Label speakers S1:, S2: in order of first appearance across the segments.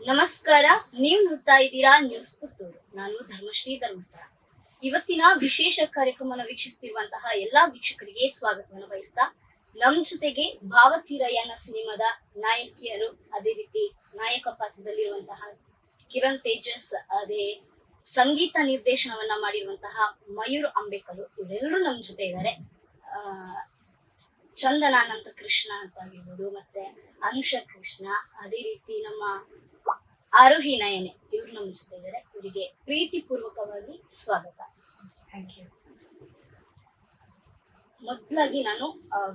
S1: ನಮಸ್ಕಾರ. ನೀವು ನೋಡ್ತಾ ಇದ್ದೀರಾ ನ್ಯೂಸ್ ಪುತ್ತೂರು. ನಾನು ಧರ್ಮಶ್ರೀ ಧರ್ಮಸ್ಥಳ. ಇವತ್ತಿನ ವಿಶೇಷ ಕಾರ್ಯಕ್ರಮವನ್ನು ವೀಕ್ಷಿಸುತ್ತಿರುವಂತಹ ಎಲ್ಲಾ ವೀಕ್ಷಕರಿಗೆ ಸ್ವಾಗತವನ್ನು ಬಯಸ್ತಾ, ನಮ್ ಜೊತೆಗೆ ಭಾವತೀರಯ್ಯನ ಸಿನಿಮಾದ ನಾಯಕಿಯರು, ಅದೇ ರೀತಿ ನಾಯಕ ಪಾತ್ರದಲ್ಲಿರುವಂತಹ ಕಿರಣ್ ತೇಜಸ್, ಅದೇ ಸಂಗೀತ ನಿರ್ದೇಶನವನ್ನ ಮಾಡಿರುವಂತಹ ಮಯೂರ್ ಅಂಬೇಕಲು, ಇವರೆಲ್ಲರೂ ನಮ್ ಜೊತೆ ಇದ್ದಾರೆ. ಚಂದನಾನಂತ ಕೃಷ್ಣ ಅಂತ ಆಗಿರ್ಬೋದು, ಮತ್ತೆ ಅನುಷಾ ಕೃಷ್ಣ, ಅದೇ ರೀತಿ ನಮ್ಮ ಆರೋಹಿ ನಯನೆ, ಇವ್ರು ನಮ್ಮ ಜೊತೆ ಇದ್ದಾರೆ. ಇವರಿಗೆ ಪ್ರೀತಿ ಪೂರ್ವಕವಾಗಿ ಸ್ವಾಗತ. Thank you. ಮೊದಲಾಗಿ ನಾನು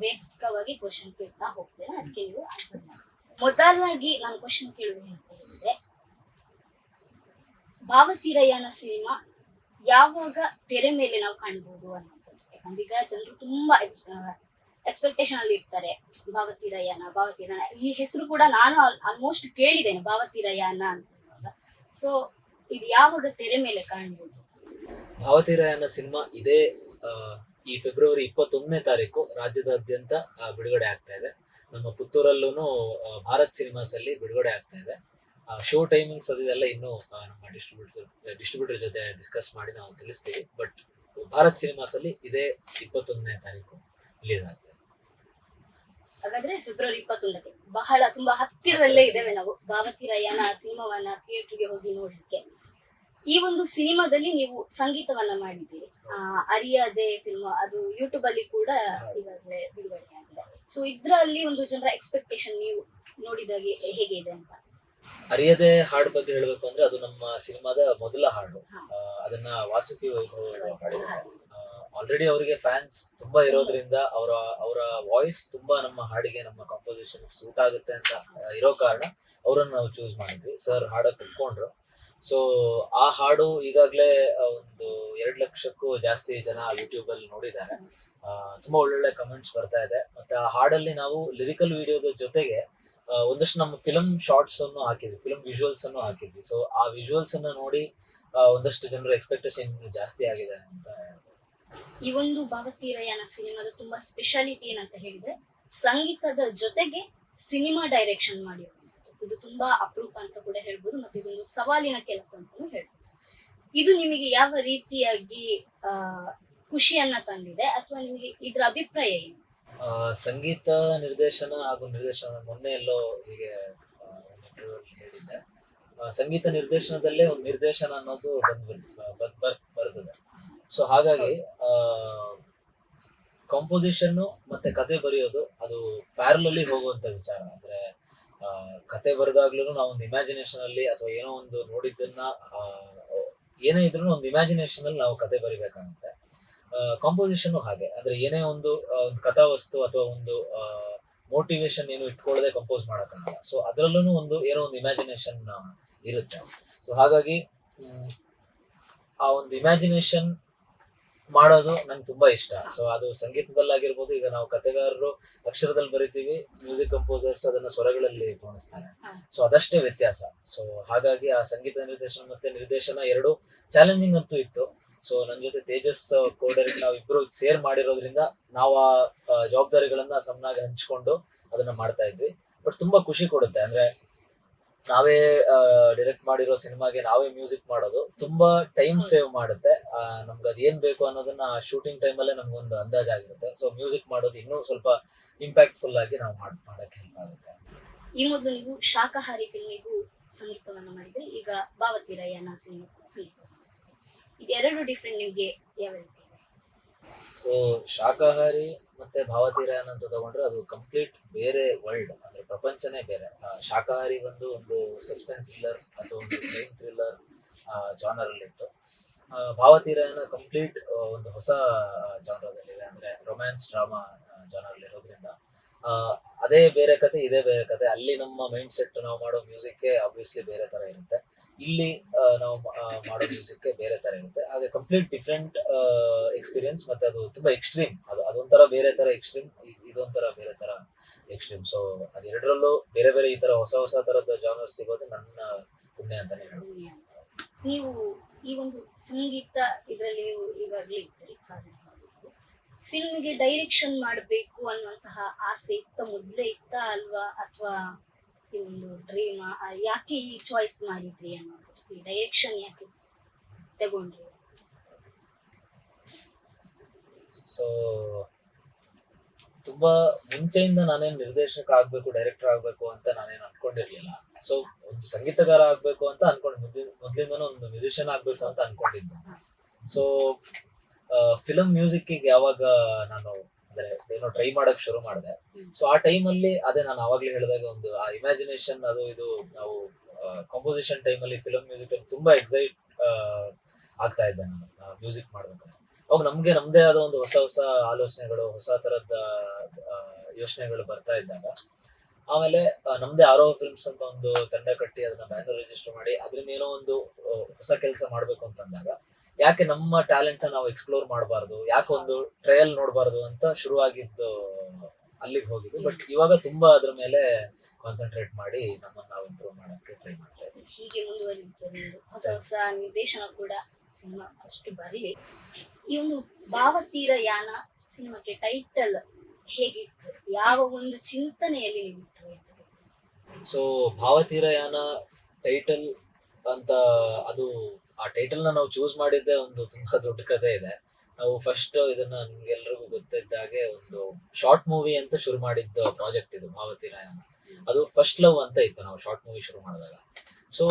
S1: ವೈಯಕ್ತಿಕವಾಗಿ ಕ್ವಶನ್ ಕೇಳ್ತಾ ಹೋಗ್ತೇನೆ, ಅದಕ್ಕೆ ನೀವು ಆನ್ಸರ್ ಮಾಡಿ. ಮೊದಲಾಗಿ ನಾನು ಕ್ವಶನ್ ಕೇಳುವುದು ಹೇಳಿದ್ರೆ, ಭಾವತೀರಯ್ಯನ ಸಿನಿಮಾ ಯಾವಾಗ ತೆರೆ ಮೇಲೆ ನಾವು ಕಾಣ್ಬೋದು ಅನ್ನೋದು. ಯಾಕಂದ್ರೆ ಈಗ ಜನರು ತುಂಬಾ ಎಕ್ಸ್ಪೆಕ್ಟೇಷನ್ ಅಲ್ಲಿ ಇರ್ತಾರೆ. ಭಾವತೀರಯ್ಯನ ಈ ಹೆಸರು ಕೂಡ ನಾನು ಆಲ್ಮೋಸ್ಟ್ ಕೇಳಿದ್ದೇನೆ, ಭಾವತೀರಯ್ಯನ ಅಂತ. ಸೊ ಇದು ಯಾವಾಗ ತೆರೆ ಮೇಲೆ ಕಾಣ್ಬೋದು?
S2: ಭಾವತೀರಯ್ಯನ ಸಿನಿಮಾ ಇದೇ ಈ ಫೆಬ್ರವರಿ 21ನೇ ತಾರೀಕು ರಾಜ್ಯದಾದ್ಯಂತ ಬಿಡುಗಡೆ ಆಗ್ತಾ ಇದೆ. ನಮ್ಮ ಪುತ್ತೂರಲ್ಲೂ ಭಾರತ್ ಸಿನಿಮಾಸ್ ಅಲ್ಲಿ ಬಿಡುಗಡೆ ಆಗ್ತಾ ಇದೆ. ಶೋ ಟೈಮಿಂಗ್ಸ್ ಅದೆಲ್ಲ ಇನ್ನೂ ನಮ್ಮ ಡಿಸ್ಟ್ರಿಬ್ಯೂಟರ್ ಜೊತೆ ಡಿಸ್ಕಸ್ ಮಾಡಿ ನಾವು ತಿಳಿಸ್ತೀವಿ. ಬಟ್ ಭಾರತ್ ಸಿನಿಮಾಸ್ ಅಲ್ಲಿ ಇದೇ 21ನೇ ತಾರೀಕು ರಿಲೀಸ್ ಆಗ್ತಾ ಇದೆ.
S1: ಹಾಗಾದ್ರೆ ಫೆಬ್ರವರಿ 21ಕ್ಕೆ ತುಂಬಾ ಹತ್ತಿರದಲ್ಲೇ ಇದ್ದೇವೆ ನಾವು ಭಾವತೀರಯ್ಯನ ಸಿನಿಮಾವನ್ನ ಥಿಯೇಟರ್ಗೆ ಹೋಗಿ ನೋಡ್ಲಿಕ್ಕೆ. ಈ ಒಂದು ಸಿನಿಮಾದಲ್ಲಿ ನೀವು ಸಂಗೀತವನ್ನ ಮಾಡಿದ್ದೀರಿ. ಅರಿಯದೆ ಫಿಲ್ಮ್ ಅದು ಯೂಟ್ಯೂಬ್ ಅಲ್ಲಿ ಕೂಡ ಈಗಾಗಲೇ ಬಿಡುಗಡೆ ಆಗಿದೆ. ಸೊ ಇದ್ರಲ್ಲಿ ಒಂದು ಜನರ ಎಕ್ಸ್ಪೆಕ್ಟೇಷನ್ ನೀವು ನೋಡಿದಾಗೆ ಹೇಗೆ ಇದೆ ಅಂತ?
S2: ಅರಿಯದೆ ಹಾಡು ಬಗ್ಗೆ ಹೇಳ್ಬೇಕು ಅಂದ್ರೆ ಅದು ನಮ್ಮ ಸಿನಿಮಾದ ಮೊದಲ ಹಾಡು. ಅದನ್ನ ವಾಸುಕಿ ವೈಭವ್ ಹಾಡಿದ್ದಾರೆ. ಆಲ್ರೆಡಿ ಅವರಿಗೆ ಫ್ಯಾನ್ಸ್ ತುಂಬಾ ಇರೋದ್ರಿಂದ ಅವರ ವಾಯ್ಸ್ ತುಂಬಾ ನಮ್ಮ ಹಾಡಿಗೆ, ನಮ್ಮ ಕಂಪೋಸಿಷನ್ ಸೂಟ್ ಆಗುತ್ತೆ ಅಂತ ಇರೋ ಕಾರಣ ಅವರನ್ನು ನಾವು ಚೂಸ್ ಮಾಡಿದ್ವಿ. ಸರ್ ಹಾಡಕ್ ಇಟ್ಕೊಂಡ್ರು. ಸೊ ಆ ಹಾಡು ಈಗಾಗ್ಲೇ ಒಂದು 2 ಲಕ್ಷಕ್ಕೂ ಜಾಸ್ತಿ ಜನ ಯೂಟ್ಯೂಬ್ ಅಲ್ಲಿ ನೋಡಿದ್ದಾರೆ. ತುಂಬಾ ಒಳ್ಳೊಳ್ಳೆ ಕಮೆಂಟ್ಸ್ ಬರ್ತಾ ಇದೆ. ಮತ್ತೆ ಆ ಹಾಡಲ್ಲಿ ನಾವು ಲಿರಿಕಲ್ ವಿಡಿಯೋದ ಜೊತೆಗೆ ಒಂದಷ್ಟು ನಮ್ಮ ಫಿಲ್ಮ್ ಶಾರ್ಟ್ಸ್ ಅನ್ನು ಹಾಕಿದ್ವಿ, ಫಿಲ್ಮ್ ವಿಜುವಲ್ಸ್ ಅನ್ನು ಹಾಕಿದ್ವಿ. ಸೊ ಆ ವಿಜುವಲ್ಸ್ ಅನ್ನ ನೋಡಿ ಒಂದಷ್ಟು ಜನರ ಎಕ್ಸ್ಪೆಕ್ಟೇಷನ್ ಜಾಸ್ತಿ ಆಗಿದೆ ಅಂತ.
S1: ಈ ಒಂದು ಭಾವತೀರಯ್ಯನ ಸಿನಿಮಾದ ತುಂಬಾ ಸ್ಪೆಷಾಲಿಟಿ ಏನಂತ ಹೇಳಿದ್ರೆ, ಸಂಗೀತದ ಜೊತೆಗೆ ಸಿನಿಮಾ ಡೈರೆಕ್ಷನ್ ಮಾಡಿರುವಂಥದ್ದು. ಇದು ತುಂಬಾ ಅಪರೂಪ ಅಂತ ಕೂಡ ಹೇಳ್ಬೋದು, ಮತ್ತೆ ಇದೊಂದು ಸವಾಲಿನ ಕೆಲಸ ಅಂತಾನು ಹೇಳ್ಬೋದು. ಇದು ನಿಮಗೆ ಯಾವ ರೀತಿಯಾಗಿ ಖುಷಿಯನ್ನ ತಂದಿದೆ, ಅಥವಾ ನಿಮಗೆ ಇದ್ರ ಅಭಿಪ್ರಾಯ ಏನು?
S2: ಸಂಗೀತ ನಿರ್ದೇಶನ ಹಾಗೂ ಮೊನ್ನೆ ಎಲ್ಲೋ ಹೀಗೆ ಹೇಳಿದ್ದೆ, ಸಂಗೀತ ನಿರ್ದೇಶನದಲ್ಲೇ ಒಂದು ನಿರ್ದೇಶನ ಅನ್ನೋದು ಬರ್ತದೆ. ಸೊ ಹಾಗಾಗಿ ಕಂಪೋಸಿಷನ್ ಮತ್ತೆ ಕತೆ ಬರೆಯೋದು ಅದು ಪ್ಯಾರಲಲ್ಲಿ ಹೋಗುವಂತ ವಿಚಾರ. ಅಂದ್ರೆ ಕತೆ ಬರೆದಾಗ್ಲೂ ನಾವು ಒಂದು ಇಮ್ಯಾಜಿನೇಷನ್ ಅಲ್ಲಿ, ಅಥವಾ ಏನೋ ಒಂದು ನೋಡಿದ್ದನ್ನ ಏನೇ ಇದ್ರೂ ಒಂದು ಇಮ್ಯಾಜಿನೇಷನ್ ಅಲ್ಲಿ ನಾವು ಕತೆ ಬರಿಬೇಕಾಗುತ್ತೆ. ಕಾಂಪೋಸಿಷನ್ ಹಾಗೆ. ಅಂದ್ರೆ ಏನೇ ಒಂದು ಕಥಾವಸ್ತು ಅಥವಾ ಒಂದು ಮೋಟಿವೇಶನ್ ಏನು ಇಟ್ಕೊಳ್ಳದೆ ಕಂಪೋಸ್ ಮಾಡಕ್ಕಾಗಲ್ಲ. ಸೊ ಅದ್ರಲ್ಲೂ ಏನೋ ಒಂದು ಇಮ್ಯಾಜಿನೇಷನ್ ಇರುತ್ತೆ. ಸೊ ಹಾಗಾಗಿ ಆ ಒಂದು ಇಮ್ಯಾಜಿನೇಷನ್ ಮಾಡೋದು ನಂಗೆ ತುಂಬಾ ಇಷ್ಟ. ಸೊ ಅದು ಸಂಗೀತದಲ್ಲಾಗಿರ್ಬೋದು, ಈಗ ನಾವು ಕಥೆಗಾರರು ಅಕ್ಷರದಲ್ಲಿ ಬರಿತೀವಿ, ಮ್ಯೂಸಿಕ್ ಕಂಪೋಸರ್ಸ್ ಅದನ್ನ ಸ್ವರಗಳಲ್ಲಿ ಪೋಣಿಸ್ತಾರೆ. ಸೊ ಅದಷ್ಟೇ ವ್ಯತ್ಯಾಸ. ಸೊ ಹಾಗಾಗಿ ಆ ಸಂಗೀತ ನಿರ್ದೇಶನ ಎರಡು ಚಾಲೆಂಜಿಂಗ್ ಅಂತೂ ಇತ್ತು. ಸೊ ನನ್ನ ಜೊತೆ ತೇಜಸ್ ಕೋಡರ್ ನಾವಿಬ್ರು ಸೇರ್ ಮಾಡಿರೋದ್ರಿಂದ ನಾವು ಆ ಜವಾಬ್ದಾರಿಗಳನ್ನ ಸಮನಾಗಿ ಹಂಚ್ಕೊಂಡು ಅದನ್ನ ಮಾಡ್ತಾ ಇದ್ವಿ. ಬಟ್ ತುಂಬಾ ಖುಷಿ ಕೊಡುತ್ತೆ. ಅಂದ್ರೆ ನಾವೇ ಡೈರೆಕ್ಟ್ ಮಾಡಿರೋ ಸಿನಿಮಾಗೆ ನಾವೇ ಮ್ಯೂಸಿಕ್ ಮಾಡೋದು ತುಂಬಾ ಟೈಮ್ ಸೇವ್ ಮಾಡುತ್ತೆ. ನಮ್ಗೆ ಅದ್ ಏನ್ ಬೇಕು ಅನ್ನೋದನ್ನ ಶೂಟಿಂಗ್ ಟೈಮ್ ಅಲ್ಲೇ ನಮ್ಗೊಂದು ಅಂದಾಜಾಗಿರುತ್ತೆ. ಸೊ ಮ್ಯೂಸಿಕ್ ಮಾಡೋದು ಇನ್ನೂ ಸ್ವಲ್ಪ ಇಂಪ್ಯಾಕ್ಟ್ಫುಲ್ ಆಗಿ ನಾವು ಮಾಡಕ್ಕೆ ಹೆಲ್ಪ್ ಆಗುತ್ತೆ.
S1: ಈ ಮೊದಲು ನೀವು ಶಾಕಾಹಾರಿ ಫಿಲ್ಮಿಗೂ ಸಂಗೀತವನ್ನ ಮಾಡಿದ್ರೆ, ಈಗ ಭಾವತೀರಯ್ಯನ ಸಿನಿಮಾ ಸಂಗೀತ, ಇದೆರಡು ಡಿಫ್ರೆಂಟ್ ನಿಮ್ಗೆ ಯಾವ ರೀತಿ ಇದೆ?
S2: ಸೊ ಶಾಕಾಹಾರಿ ಮತ್ತೆ ಭಾವತೀರಯ್ಯನ ಅಂತ ತಗೊಂಡ್ರೆ ಅದು ಕಂಪ್ಲೀಟ್ ಬೇರೆ ವರ್ಲ್ಡ್, ಅಂದ್ರೆ ಪ್ರಪಂಚನೇ ಬೇರೆ. ಶಾಕಾಹಾರಿ ಒಂದು ಸಸ್ಪೆನ್ಸ್ ಥ್ರಿಲ್ಲರ್ ಅಥವಾ ಒಂದು ಕ್ರೈಮ್ ಥ್ರಿಲ್ಲರ್ ಜಾನರ್ ಅಲ್ಲಿ ಇತ್ತು. ಭಾವತೀರಯ್ಯನ ಕಂಪ್ಲೀಟ್ ಒಂದು ಹೊಸ ಜಾನರದಲ್ಲಿದೆ, ಅಂದ್ರೆ ರೊಮ್ಯಾನ್ಸ್ ಡ್ರಾಮಾ ಜಾನರ್ ಅಲ್ಲಿ ಇರೋದ್ರಿಂದ ಅದೇ ಬೇರೆ ಕತೆ, ಇದೇ ಬೇರೆ ಕತೆ. ಅಲ್ಲಿ ನಮ್ಮ ಮೈಂಡ್ ಸೆಟ್, ನಾವು ಮಾಡೋ ಮ್ಯೂಸಿಕ್ ಆಬ್ವಿಯಸ್ಲಿ ಬೇರೆ ತರ ಇರುತ್ತೆ. ಇಲ್ಲಿ ನಾವು ಮಾಡೋ ಮ್ಯೂಸಿಕ್ ಬೇರೆ ತರ ಇರುತ್ತೆ. ಹಾಗೆ ಕಂಪ್ಲೀಟ್ ಡಿಫ್ರೆಂಟ್ ಎಕ್ಸ್ಪೀರಿಯನ್ಸ್. ಮತ್ತೆ ಅದು ತುಂಬಾ ಎಕ್ಸ್ಟ್ರೀಮ್. ಅದೊಂಥರ ಬೇರೆ ತರ ಎಕ್ಸ್ಟ್ರೀಮ್, ಇದೊಂಥರ ಬೇರೆ ತರ ಎಕ್ಸ್ಟ್ರೀಮ್. ಸೊ ಅದೆರಡರಲ್ಲೂ ಬೇರೆ ಬೇರೆ ಈ ತರ ಹೊಸ ತರದ ಜಾನರ್ಸ್ ಸಿಗೋದು ನನ್ನ ಪುಣ್ಯ ಅಂತಾನೆ ಹೇಳ್ಬೋದು.
S1: ನೀವು ಈ ಒಂದು ಸಂಗೀತ ಇದರಲ್ಲಿ ನೀವು ಈಗಾಗಲೇ ಇದ್ದೀರಿ, ಸಾಧನೆ ಮಾಡಿದ್ರು. ಫಿಲ್ಮ್ಗೆ ಡೈರೆಕ್ಷನ್ ಮಾಡಬೇಕು ಅನ್ನುವಂತಹ ಆಸೆ ಮೊದಲೇ ಇತ್ತ ಅಲ್ವಾ, ಅಥವಾ ಇದೊಂದು ಡ್ರೀಮ್ ಯಾಕೆ ಈ ಚಾಯ್ಸ್ ಮಾಡಿದ್ರಿ ಅನ್ನೋದು, ಈ ಡೈರೆಕ್ಷನ್ ಯಾಕೆ ತಗೊಂಡ್ರಿ?
S2: ಸೊ ತುಂಬಾ ಮುಂಚೆಯಿಂದ ನಾನೇನ್ ನಿರ್ದೇಶಕ ಆಗ್ಬೇಕು, ಡೈರೆಕ್ಟರ್ ಆಗ್ಬೇಕು ಅಂತ ನಾನೇನು ಅನ್ಕೊಂಡಿರ್ಲಿಲ್ಲ. ಸೊ ಒಂದು ಸಂಗೀತಗಾರ ಆಗ್ಬೇಕು ಅಂತ ಮೊದ್ಲಿಂದನೂ ಒಂದು ಮ್ಯೂಸಿಷಿಯನ್ ಆಗ್ಬೇಕು ಅಂತ ಅನ್ಕೊಂಡಿದ್ದೆ. ಸೊ ಫಿಲಂ ಮ್ಯೂಸಿಕ್ ಯಾವಾಗ ನಾನು ಅಂದ್ರೆ ಏನೋ ಟ್ರೈ ಮಾಡಕ್ ಶುರು ಮಾಡಿದೆ, ಸೊ ಆ ಟೈಮಲ್ಲಿ ಅದೇ ನಾನು ಅವಾಗ್ಲೇ ಹೇಳಿದಾಗ ಒಂದು ಆ ಇಮ್ಯಾಜಿನೇಷನ್ ಅದು ಇದು ನಾವು ಕಂಪೋಸಿಷನ್ ಟೈಮಲ್ಲಿ ಫಿಲಂ ಮ್ಯೂಸಿಕ್ ಅಲ್ಲಿ ತುಂಬಾ ಎಕ್ಸೈಟ್ ಆಗ್ತಾ ಇದ್ದೆ ನಾನು ಮ್ಯೂಸಿಕ್ ಮಾಡ್ಬೇಕಾದ್ರೆ. ಅವಾಗ ನಮ್ಗೆ ನಮ್ದೇ ಆದ ಒಂದು ಹೊಸ ಹೊಸ ಆಲೋಚನೆಗಳು, ಹೊಸ ತರದ ಯೋಚನೆಗಳು ಬರ್ತಾ ಇದ್ದಾಗ ಆಮೇಲೆ ನಮ್ದೇ ಆರೋ ಫಿಲ್ಮ್ಸ್ ಅಂತ ಒಂದು ತಂಡ ಕಟ್ಟಿ ಅದನ್ನ ಬ್ಯಾನರ್ ರಿಜಿಸ್ಟರ್ ಮಾಡಿ ಅದರಿಂದ ಏನೋ ಒಂದು ಹೊಸ ಕೆಲಸ ಮಾಡ್ಬೇಕು ಅಂತಂದಾಗ ಯಾಕೆ ನಮ್ಮ ಟ್ಯಾಲೆಂಟ್ ನಾವು ಎಕ್ಸ್ಪ್ಲೋರ್ ಮಾಡಬಾರ್ದು, ಯಾಕೆ ಒಂದು ಟ್ರಯಲ್ ನೋಡಬಾರ್ದು ಅಂತ ಶುರುವಾಗಿದ್ದು ಅಲ್ಲಿಗೆ ಹೋಗಿದ್ದು. ಬಟ್ ಇವಾಗ ತುಂಬಾ ಅದ್ರ ಮೇಲೆ ಕಾನ್ಸಂಟ್ರೇಟ್ ಮಾಡಿ ನಮ್ಮನ್ನ ನಾವು ಇಂಪ್ರೂವ್ ಮಾಡಕ್ಕೆ ಟ್ರೈ ಮಾಡ್ತಾ ಇದ್ದೀವಿ.
S1: ಹೀಗೆ ಮುಂದುವರಿಲಿ ಸರ್, ಹೊಸ ಹೊಸ ನಿರ್ದೇಶನ ಕೂಡ ಸಿನಿಮಾ ಅಷ್ಟು ಬರಲಿ. ಈ ಒಂದು ಭಾವತೀರಯಾನ ಸಿನಿಮಾಕ್ಕೆ ಟೈಟಲ್ ಹೇಗಿಟ್ರು, ಯಾವ ಒಂದು ಚಿಂತನೆಯಲ್ಲಿ ನೀವು ಇಟ್ರು?
S2: ಸೊ ಭಾವತೀರಯಾನ ಟೈಟಲ್ ಅಂತ, ಅದು ಆ ಟೈಟಲ್ ನ ನಾವು ಚೂಸ್ ಮಾಡಿದ್ದೆ ಒಂದು ತುಂಬಾ ದೊಡ್ಡ ಕಥೆ ಇದೆ. ನಾವು ಫಸ್ಟ್ ಇದನ್ನ ನಿಮ್ಗೆಲ್ರಿಗೂ ಗೊತ್ತಿದ್ದಾಗೆ ಒಂದು ಶಾರ್ಟ್ ಮೂವಿ ಅಂತ ಶುರು ಮಾಡಿದ್ದ ಪ್ರಾಜೆಕ್ಟ್ ಇದು ಭಾವತೀರಯಾನ. ಅದು ಫಸ್ಟ್ ಲವ್ ಅಂತ ಇತ್ತು ನಾವು ಶಾರ್ಟ್ ಮೂವಿ ಶುರು ಮಾಡಿದಾಗ. ಸೊ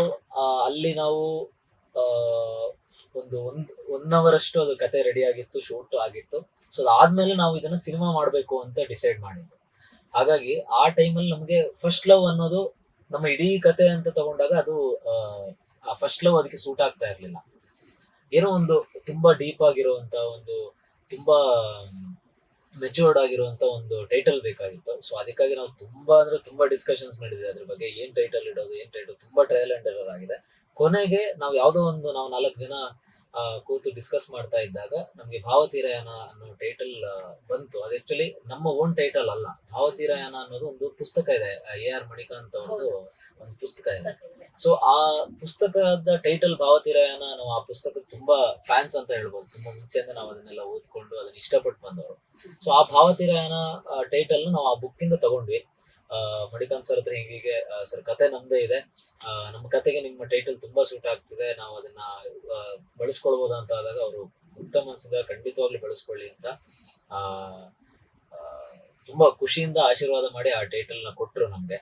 S2: ಅಲ್ಲಿ ನಾವು ಒಂದು 1 hour ಅಷ್ಟು ಅದು ಕತೆ ರೆಡಿ ಆಗಿತ್ತು, ಶೂಟ್ ಆಗಿತ್ತು. ಸೊ ಅದಾದ್ಮೇಲೆ ನಾವು ಇದನ್ನ ಸಿನಿಮಾ ಮಾಡ್ಬೇಕು ಅಂತ ಡಿಸೈಡ್ ಮಾಡಿದ್ವಿ. ಹಾಗಾಗಿ ಆ ಟೈಮಲ್ಲಿ ನಮ್ಗೆ ಫಸ್ಟ್ ಲವ್ ಅನ್ನೋದು ನಮ್ಮ ಇಡೀ ಕತೆ ಅಂತ ತಗೊಂಡಾಗ ಅದು ಆ ಫಸ್ಟ್ ಲವ್ ಅದಕ್ಕೆ ಸೂಟ್ ಆಗ್ತಾ ಇರ್ಲಿಲ್ಲ. ಏನೋ ಒಂದು ತುಂಬಾ ಡೀಪ್ ಆಗಿರುವಂತ ಒಂದು ತುಂಬಾ ಮೆಚೂರ್ಡ್ ಆಗಿರುವಂತ ಒಂದು ಟೈಟಲ್ ಬೇಕಾಗಿತ್ತು. ಸೊ ಅದಕ್ಕಾಗಿ ನಾವು ತುಂಬಾ ಡಿಸ್ಕಷನ್ಸ್ ನಡೆದಿದೆ ಅದ್ರ ಬಗ್ಗೆ, ಏನ್ ಟೈಟಲ್ ಇಡೋದು ತುಂಬಾ ಟ್ರಯಲ್ ಅಂಡ್ ಎರರ್ ಆಗಿದೆ. ಕೊನೆಗೆ ನಾವು ಯಾವ್ದೋ ಒಂದು 4 ಜನ ಕೂತು ಡಿಸ್ಕಸ್ ಮಾಡ್ತಾ ಇದ್ದಾಗ ನಮ್ಗೆ ಭಾವತೀರಯಾನ ಅನ್ನೋ ಟೈಟಲ್ ಬಂತು. ಅದು ಆಕ್ಚುಲಿ ನಮ್ಮ ಓನ್ ಟೈಟಲ್ ಅಲ್ಲ. ಭಾವತೀರಯಾನ ಅನ್ನೋದು ಒಂದು ಪುಸ್ತಕ ಇದೆ, AR ಮಣಿಕಾಂತ್ ಅವ್ರದ್ದು ಒಂದು ಪುಸ್ತಕ ಇದೆ. ಸೊ ಆ ಪುಸ್ತಕದ ಟೈಟಲ್ ಭಾವತೀರಯಾನ. ನಾವು ಆ ಪುಸ್ತಕದ ತುಂಬಾ ಫ್ಯಾನ್ಸ್ ಅಂತ ಹೇಳ್ಬೋದು. ತುಂಬಾ ಮುಂಚೆಯಿಂದ ನಾವು ಅದನ್ನೆಲ್ಲ ಓದ್ಕೊಂಡು ಅದನ್ನ ಇಷ್ಟಪಟ್ಟು ಬಂದವರು. ಸೊ ಆ ಭಾವತೀರಯಾನ ಟೈಟಲ್ ನಾವು ಆ ಬುಕ್ ಇಂದ ತಗೊಂಡ್ವಿ. ಮಣಿಕಾಂತ್ ಸರ್ ಹತ್ರ ಹೀಗೆ ಸರ್ ಕತೆ ನಮ್ದೇ ಇದೆ, ನಮ್ಮ ಕತೆಗೆ ನಿಮ್ಮ ಟೈಟಲ್ ತುಂಬಾ ಸೂಟ್ ಆಗ್ತಿದೆ, ನಾವು ಅದನ್ನ ಬಳಸ್ಕೊಳ್ಬೋದು ಅಂತ ಆದಾಗ ಅವರು ಮುಕ್ತ ಮನಸ್ಸಿಂದ ಖಂಡಿತವಾಗ್ಲೂ ಬಳಸ್ಕೊಳ್ಳಿ ಅಂತ ತುಂಬಾ ಖುಷಿಯಿಂದ ಆಶೀರ್ವಾದ ಮಾಡಿ ಆ ಟೈಟಲ್ ನ ಕೊಟ್ರು ನಮ್ಗೆ.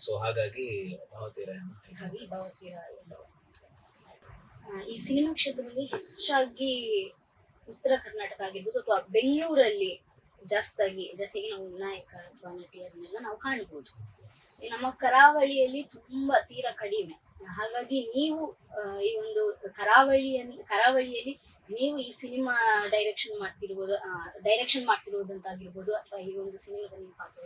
S2: ಸೊ ಹಾಗಾಗಿ ಭಾವತೀರಯಾನ.
S1: ಈ ಸಿನಿಮಾ ಕ್ಷೇತ್ರದಲ್ಲಿ ಹೆಚ್ಚಾಗಿ ಉತ್ತರ ಕರ್ನಾಟಕ ಆಗಿರ್ಬೋದು ಅಥವಾ ಬೆಂಗಳೂರಲ್ಲಿ ಜಾಸ್ತಿಯಾಗಿ ನಾವು ನಾಯಕ ಅಥವಾ ನಟಿಯರನ್ನೆಲ್ಲ ನಾವು ಕಾಣ್ಬೋದು. ನಮ್ಮ ಕರಾವಳಿಯಲ್ಲಿ ತುಂಬಾ ತೀರಾ ಕಡಿಮೆ. ಹಾಗಾಗಿ ನೀವು ಈ ಒಂದು ಕರಾವಳಿಯಲ್ಲಿ ನೀವು ಈ ಸಿನಿಮಾ ಡೈರೆಕ್ಷನ್ ಮಾಡ್ತಿರುವುದಂತಾಗಿರ್ಬೋದು ಅಥವಾ ಈ ಒಂದು ಸಿನಿಮಾದಲ್ಲಿ ಪಾತ್ರ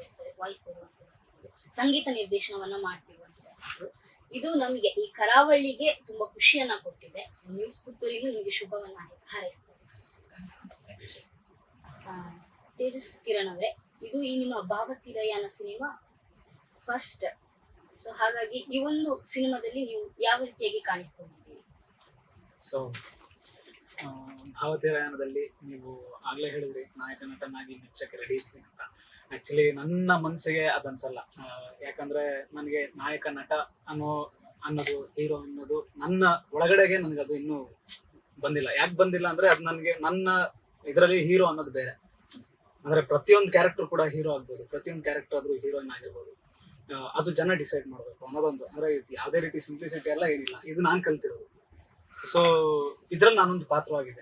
S1: ವಹಿಸ್ತಿರುವಂತದ್ದು, ಸಂಗೀತ ನಿರ್ದೇಶನವನ್ನ ಮಾಡ್ತಿರುವಂತದ್ದು, ಇದು ನಮಗೆ ಈ ಕರಾವಳಿಗೆ ತುಂಬಾ ಖುಷಿಯನ್ನ ಕೊಟ್ಟಿದೆ. ನ್ಯೂಸ್ ಪುತ್ತೂರಿಂದ ನಿಮಗೆ ಶುಭವನ್ನ ಹಾರೈಸ್ತೇನೆ. ತೇಜಸ್ ಕಿರಣ್ ಅವರೇ, ಇದು ಈ ನಿಮ್ಮ ಭಾವತೀರಯಾನ ಸಿನಿಮಾ ಫಸ್ಟ್. ಸೊ ಹಾಗಾಗಿ ಈ ಒಂದು ಸಿನಿಮಾದಲ್ಲಿ ನೀವು ಯಾವ ರೀತಿಯಾಗಿ ಕಾಣಿಸ್ಕೊಂಡಿದ್ದೀರಿ?
S3: ಸೊ ಭಾವತೀರಯಾನದಲ್ಲಿ ನೀವು ಆಗ್ಲೇ ಹೇಳಿದ್ರಿ ನಾಯಕ ನಟನಾಗಿ ಮೆಚ್ಚಕ್ಕೆ ರೆಡಿ ಇದ್ರಿ ಅಂತ. ಆಕ್ಚುಲಿ ನನ್ನ ಮನಸ್ಸಿಗೆ ಅದನ್ಸಲ್ಲ. ಯಾಕಂದ್ರೆ ನನಗೆ ನಾಯಕ ನಟ ಅನ್ನೋದು ಹೀರೋ ಅನ್ನೋದು ನನ್ನ ಒಳಗಡೆಗೆ ನನಗೆ ಅದು ಇನ್ನೂ ಬಂದಿಲ್ಲ. ಯಾಕೆ ಬಂದಿಲ್ಲ ಅಂದ್ರೆ ಅದು ನನಗೆ ನನ್ನ ಇದರಲ್ಲಿ ಹೀರೋ ಅನ್ನೋದು ಬೇರೆ. ಅಂದ್ರೆ ಪ್ರತಿಯೊಂದು ಕ್ಯಾರೆಕ್ಟರ್ ಕೂಡ ಹೀರೋ ಆಗ್ಬೋದು, ಪ್ರತಿಯೊಂದು ಕ್ಯಾರೆಕ್ಟರ್ ಆದ್ರೂ ಹೀರೋಯಿನ್ ಆಗಿರ್ಬೋದು. ಅದು ಜನ ಡಿಸೈಡ್ ಮಾಡ್ಬೇಕು ಅನ್ನೋದೊಂದು. ಅಂದ್ರೆ ಯಾವುದೇ ರೀತಿ ಸಿಂಪ್ಲಿಸಿಟಿ ಎಲ್ಲ ಏನಿಲ್ಲ, ಇದು ನಾನ್ ಕಲ್ತಿರೋದು. ಸೊ ಇದ್ರಲ್ಲಿ ನಾನೊಂದು ಪಾತ್ರವಾಗಿದೆ.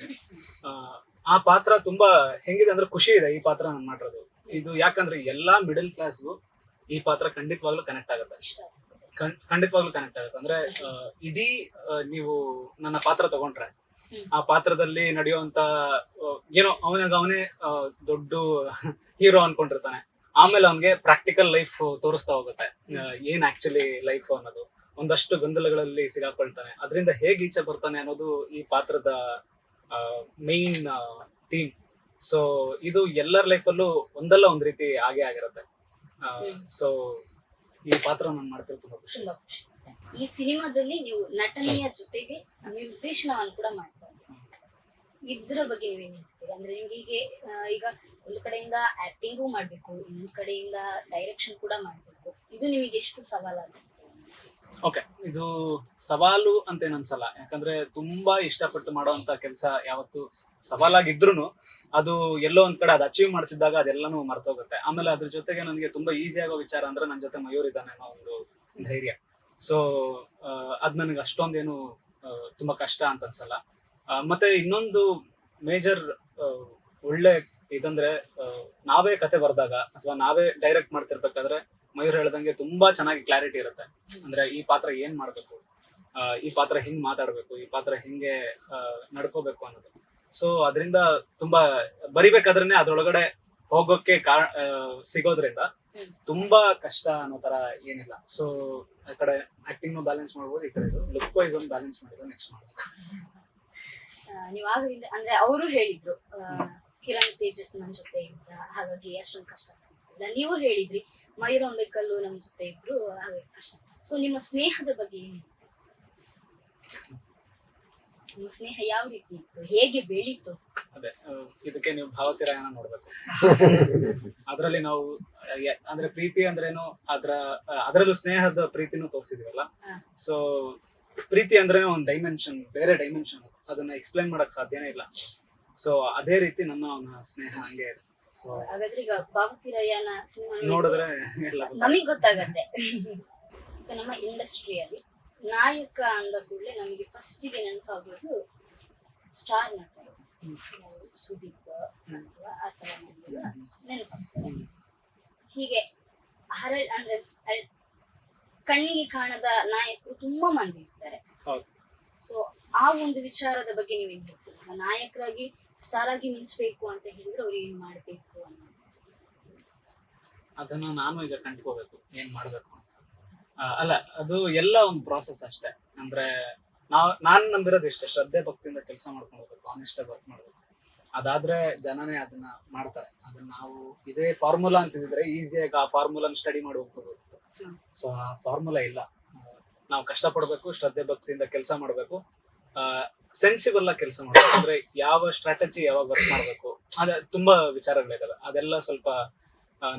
S3: ಆ ಪಾತ್ರ ತುಂಬಾ ಹೆಂಗಿದೆ ಅಂದ್ರೆ ಖುಷಿ ಇದೆ ಈ ಪಾತ್ರ ನಾನು ಮಾಡಿರೋದು. ಇದು ಯಾಕಂದ್ರೆ ಎಲ್ಲಾ ಮಿಡಲ್ ಕ್ಲಾಸ್ಗೂ ಈ ಪಾತ್ರ ಖಂಡಿತವಾಗ್ಲೂ ಕನೆಕ್ಟ್ ಆಗುತ್ತೆ. ಅಂದ್ರೆ ಇಡೀ ನೀವು ನನ್ನ ಪಾತ್ರ ತಗೊಂಡ್ರೆ ಆ ಪಾತ್ರದಲ್ಲಿ ನಡೆಯುವಂತ ಏನೋ ಅವನೇ ದೊಡ್ಡ ಹೀರೋ ಅನ್ಕೊಂಡಿರ್ತಾನೆ. ಆಮೇಲೆ ಅವನ್ಗೆ ಪ್ರಾಕ್ಟಿಕಲ್ ಲೈಫ್ ತೋರಿಸ್ತಾ ಹೋಗುತ್ತೆ, ಏನ್ ಆಕ್ಚುಲಿ ಲೈಫ್ ಅನ್ನೋದು. ಒಂದಷ್ಟು ಗೊಂದಲಗಳಲ್ಲಿ ಸಿಗಾಕೊಳ್ತಾನೆ, ಅದರಿಂದ ಹೇಗೆ ಈಚೆ ಬರ್ತಾನೆ ಅನ್ನೋದು ಈ ಪಾತ್ರದ ಮೇನ್ ಥೀಮ್. ಸೊ ಇದು ಎಲ್ಲರ ಲೈಫಲ್ಲೂ ಒಂದಲ್ಲ ಒಂದ್ ರೀತಿ ಆಗೇ ಆಗಿರುತ್ತೆ. ಸೊ ಈ ಪಾತ್ರ ನಾನು ಮಾಡ್ತಿರೋ ತುಂಬಾ ಖುಷಿ.
S1: ಈ ಸಿನಿಮಾದಲ್ಲಿ ನೀವು ನಟನೆಯ ಜೊತೆಗೆ ನಿರ್ದೇಶನವನ್ನು ಕೂಡ ಮಾಡ್ತಾ ಇದ್ರ ಬಗ್ಗೆ ನೀವೇನ್ ಹೇಳ್ತೀರಿ? ಅಂದ್ರೆ ನಿಮ್ಗೆ ಈಗ ಒಂದು ಕಡೆಯಿಂದ ಆಕ್ಟಿಂಗು ಮಾಡ್ಬೇಕು, ಇನ್ನೊಂದ್ ಕಡೆಯಿಂದ ಡೈರೆಕ್ಷನ್ ಕೂಡ ಮಾಡ್ಬೇಕು. ಇದು ನಿಮಗೆ ಎಷ್ಟು ಸವಾಲಾಗಿತ್ತು?
S3: ಓಕೆ, ಇದು ಸವಾಲು ಅಂತ ಅನ್ಸಲ್ಲ. ಯಾಕಂದ್ರೆ ತುಂಬಾ ಇಷ್ಟಪಟ್ಟು ಮಾಡುವಂತ ಕೆಲಸ ಯಾವತ್ತು ಸವಾಲಾಗಿದ್ರು ಅದು ಎಲ್ಲೋ ಒಂದ್ ಕಡೆ ಅದು ಅಚೀವ್ ಮಾಡ್ತಿದ್ದಾಗ ಅದೆಲ್ಲಾನು ಮರ್ತೋಗುತ್ತೆ. ಆಮೇಲೆ ಅದ್ರ ಜೊತೆಗೆ ನನಗೆ ತುಂಬಾ ಈಸಿ ಆಗೋ ವಿಚಾರ ಅಂದ್ರೆ ನನ್ನ ಜೊತೆ ಮಯೂರ್ ಇದ್ದಾನೆ ಅನ್ನೋ ಒಂದು ಧೈರ್ಯ. ಸೊ ಅದ್ ನನಗೆ ಅಷ್ಟೊಂದೇನು ತುಂಬಾ ಕಷ್ಟ ಅಂತ ಅನ್ಸಲ್ಲ. ಮತ್ತೆ ಇನ್ನೊಂದು ಮೇಜರ್ ಒಳ್ಳೆ ಇದಂದ್ರೆ ನಾವೇ ಕತೆ ಬರ್ದಾಗ ಅಥವಾ ನಾವೇ ಡೈರೆಕ್ಟ್ ಮಾಡ್ತಿರ್ಬೇಕಾದ್ರೆ ಮಯೂರ್ ಹೇಳ್ದಂಗೆ ತುಂಬಾ ಚೆನ್ನಾಗಿ ಕ್ಲಾರಿಟಿ ಇರುತ್ತೆ. ಅಂದ್ರೆ ಈ ಪಾತ್ರ ಏನ್ ಮಾಡ್ಬೇಕು, ಈ ಪಾತ್ರ ಹಿಂಗ್ ಮಾತಾಡ್ಬೇಕು, ಈ ಪಾತ್ರ ಹಿಂಗೆ ನಡ್ಕೋಬೇಕು ಅನ್ನೋದು. ಸೊ ಅದರಿಂದ ತುಂಬಾ ಬರಿಬೇಕಾದ್ರೆ ಅದ್ರೊಳಗಡೆ ಹೋಗೋಕೆ ಸಿಗೋದ್ರಿಂದ ತುಂಬಾ ಕಷ್ಟ ಅನ್ನೋ ತರ ಏನಿಲ್ಲ. ಸೊ ಆ ಕಡೆ ಆಕ್ಟಿಂಗ್ ಬ್ಯಾಲೆನ್ಸ್ ಮಾಡ್ಬೋದು, ಈ ಕಡೆ ಲುಕ್ ವೈಸ್ ಒಂದು ಬ್ಯಾಲೆನ್ಸ್ ಮಾಡಿದ್ರೆ ನೆಕ್ಸ್ಟ್ ಮಾಡ್ಬೋದು.
S1: ನೀವು ಆಗದಿಂದ ಅಂದ್ರೆ ಅವರು ಹೇಳಿದ್ರು ಕಿರಣ್ ತೇಜಸ್ ನನ್ ಜೊತೆ ಇದ್ದ, ಹಾಗಾಗಿ ಅಷ್ಟೊಂದು ಕಷ್ಟ ಅನಿಸ್ತಿಲ್ಲ. ನೀವು ಹೇಳಿದ್ರಿ ಮಯೂರ್ ಅಂಬೇಕಲ್ಲು ನಮ್ ಜೊತೆ ಇದ್ರು, ಹಾಗಾಗಿ ಕಷ್ಟ. ಸೊ ನಿಮ್ಮ ಸ್ನೇಹದ ಬಗ್ಗೆ ಏನ್ ಹೇಳ್ತೀರಿ ಸರ್? ನಿಮ್ಮ ಸ್ನೇಹ ಯಾವ ರೀತಿ ಇತ್ತು, ಹೇಗೆ ಬೆಳೀತು?
S3: ಅದೇ ಇದಕ್ಕೆ ನೀವು ಭಾವತಿರಾಯನ ನೋಡ್ಬೇಕು. ಅದ್ರಲ್ಲಿ ನಾವು ಅಂದ್ರೆ ಪ್ರೀತಿ ಅಂದ್ರೇನು, ಅದರಲ್ಲೂ ಸ್ನೇಹದ ಪ್ರೀತಿನೂ ತೋರಿಸಿದೀವಲ್ಲ. ಸೊ ಪ್ರೀತಿ ಅಂದ್ರೆ ಒಂದು ಡೈಮೆನ್ಷನ್, ಬೇರೆ ಡೈಮೆನ್ಷನ್, ಅದನ್ನ ಎಕ್ಸ್ಪ್ಲೈನ್ ಮಾಡಕ್ ಸಾಧ್ಯನೇ ಇಲ್ಲ. ಸೊ ಅದೇ ರೀತಿ ಅವನ ಸ್ನೇಹ ಹಂಗೆ ಇದೆ. ಸೊ
S1: ಹಾಗಾದ್ರೆ ಈಗ ಭಾವತಿರಾಯನ ಸಿನಿಮಾ
S3: ನೋಡಿದ್ರೆ ಎಲ್ಲ
S1: ನಮಗ್ ಗೊತ್ತಾಗತ್ತೆ. ನಮ್ಮ ಇಂಡಸ್ಟ್ರಿಯಲ್ಲಿ ನಾಯಕ ಅಂದ ಕೂಡಲೇ ನಮಗೆ ಫಸ್ಟಿಗೆ ನೆನಪಾಗೋದು ಸ್ಟಾರ್ ನಟರು, ಸುದೀಪ್ ಅಥವಾ ಆ ತರ ನೆನಪಾಗ್ತಾರೆ. ಹೀಗೆ ಅಂದ್ರೆ ಕಣ್ಣಿಗೆ ಕಾಣದ ನಾಯಕರು ತುಂಬಾ ಮಂದಿ ಇರ್ತಾರೆ. ಸೊ ಆ ಒಂದು ವಿಚಾರದ ಬಗ್ಗೆ ನೀವೇನ್ ಹೇಳ್ತೀರಾ? ನಾಯಕರಾಗಿ ಸ್ಟಾರ್ ಆಗಿ ಮಿಂಚ್ಬೇಕು ಅಂತ ಹೇಳಿದ್ರೆ ಅವ್ರು ಏನ್ ಮಾಡ್ಬೇಕು ಅನ್ನೋದು?
S3: ಅದನ್ನ ನಾನು ಈಗ ಕಂಡ್ಕೋಬೇಕು ಏನ್ ಮಾಡ್ಬೇಕು ಅಂತ. ಅಲ್ಲ, ಅದು ಎಲ್ಲ ಒಂದು ಪ್ರಾಸೆಸ್ ಅಷ್ಟೇ. ಅಂದ್ರೆ ನಾನ್ ನಂಬಿರೋದು ಇಷ್ಟೇ, ಶ್ರದ್ಧೆ ಭಕ್ತಿಯಿಂದ ಕೆಲಸ ಮಾಡ್ಕೊಂಡು ಹೋಗ್ಬೇಕು, ಆನೆಸ್ಟ್ ಆಗಿ ವರ್ಕ್ ಮಾಡ್ಬೇಕು. ಅದಾದ್ರೆ ಜನನೇ ಅದನ್ನ ಮಾಡ್ತಾರೆ. ಅದನ್ನ ನಾವು ಇದೇ ಫಾರ್ಮುಲಾ ಅಂತಿದ್ರೆ ಈಸಿಯಾಗಿ ಆ ಫಾರ್ಮುಲಾನ ಸ್ಟಡಿ ಮಾಡಿ ಹೋಗ್ಬೋದು. ಸೊ ಆ ಫಾರ್ಮುಲಾ ಇಲ್ಲ. ನಾವು ಕಷ್ಟಪಡ್ಬೇಕು, ಶ್ರದ್ಧೆ ಭಕ್ತಿಯಿಂದ ಕೆಲಸ ಮಾಡ್ಬೇಕು, ಸೆನ್ಸಿಬಲ್ ಆಗಿ ಕೆಲಸ ಮಾಡ್ಬೇಕು. ಅಂದ್ರೆ ಯಾವ ಸ್ಟ್ರಾಟಜಿ ಯಾವಾಗ ವರ್ಕ್ ಮಾಡ್ಬೇಕು, ಅದೇ ತುಂಬಾ ವಿಚಾರಗಳಿದಾವೆ. ಅದೆಲ್ಲ ಸ್ವಲ್ಪ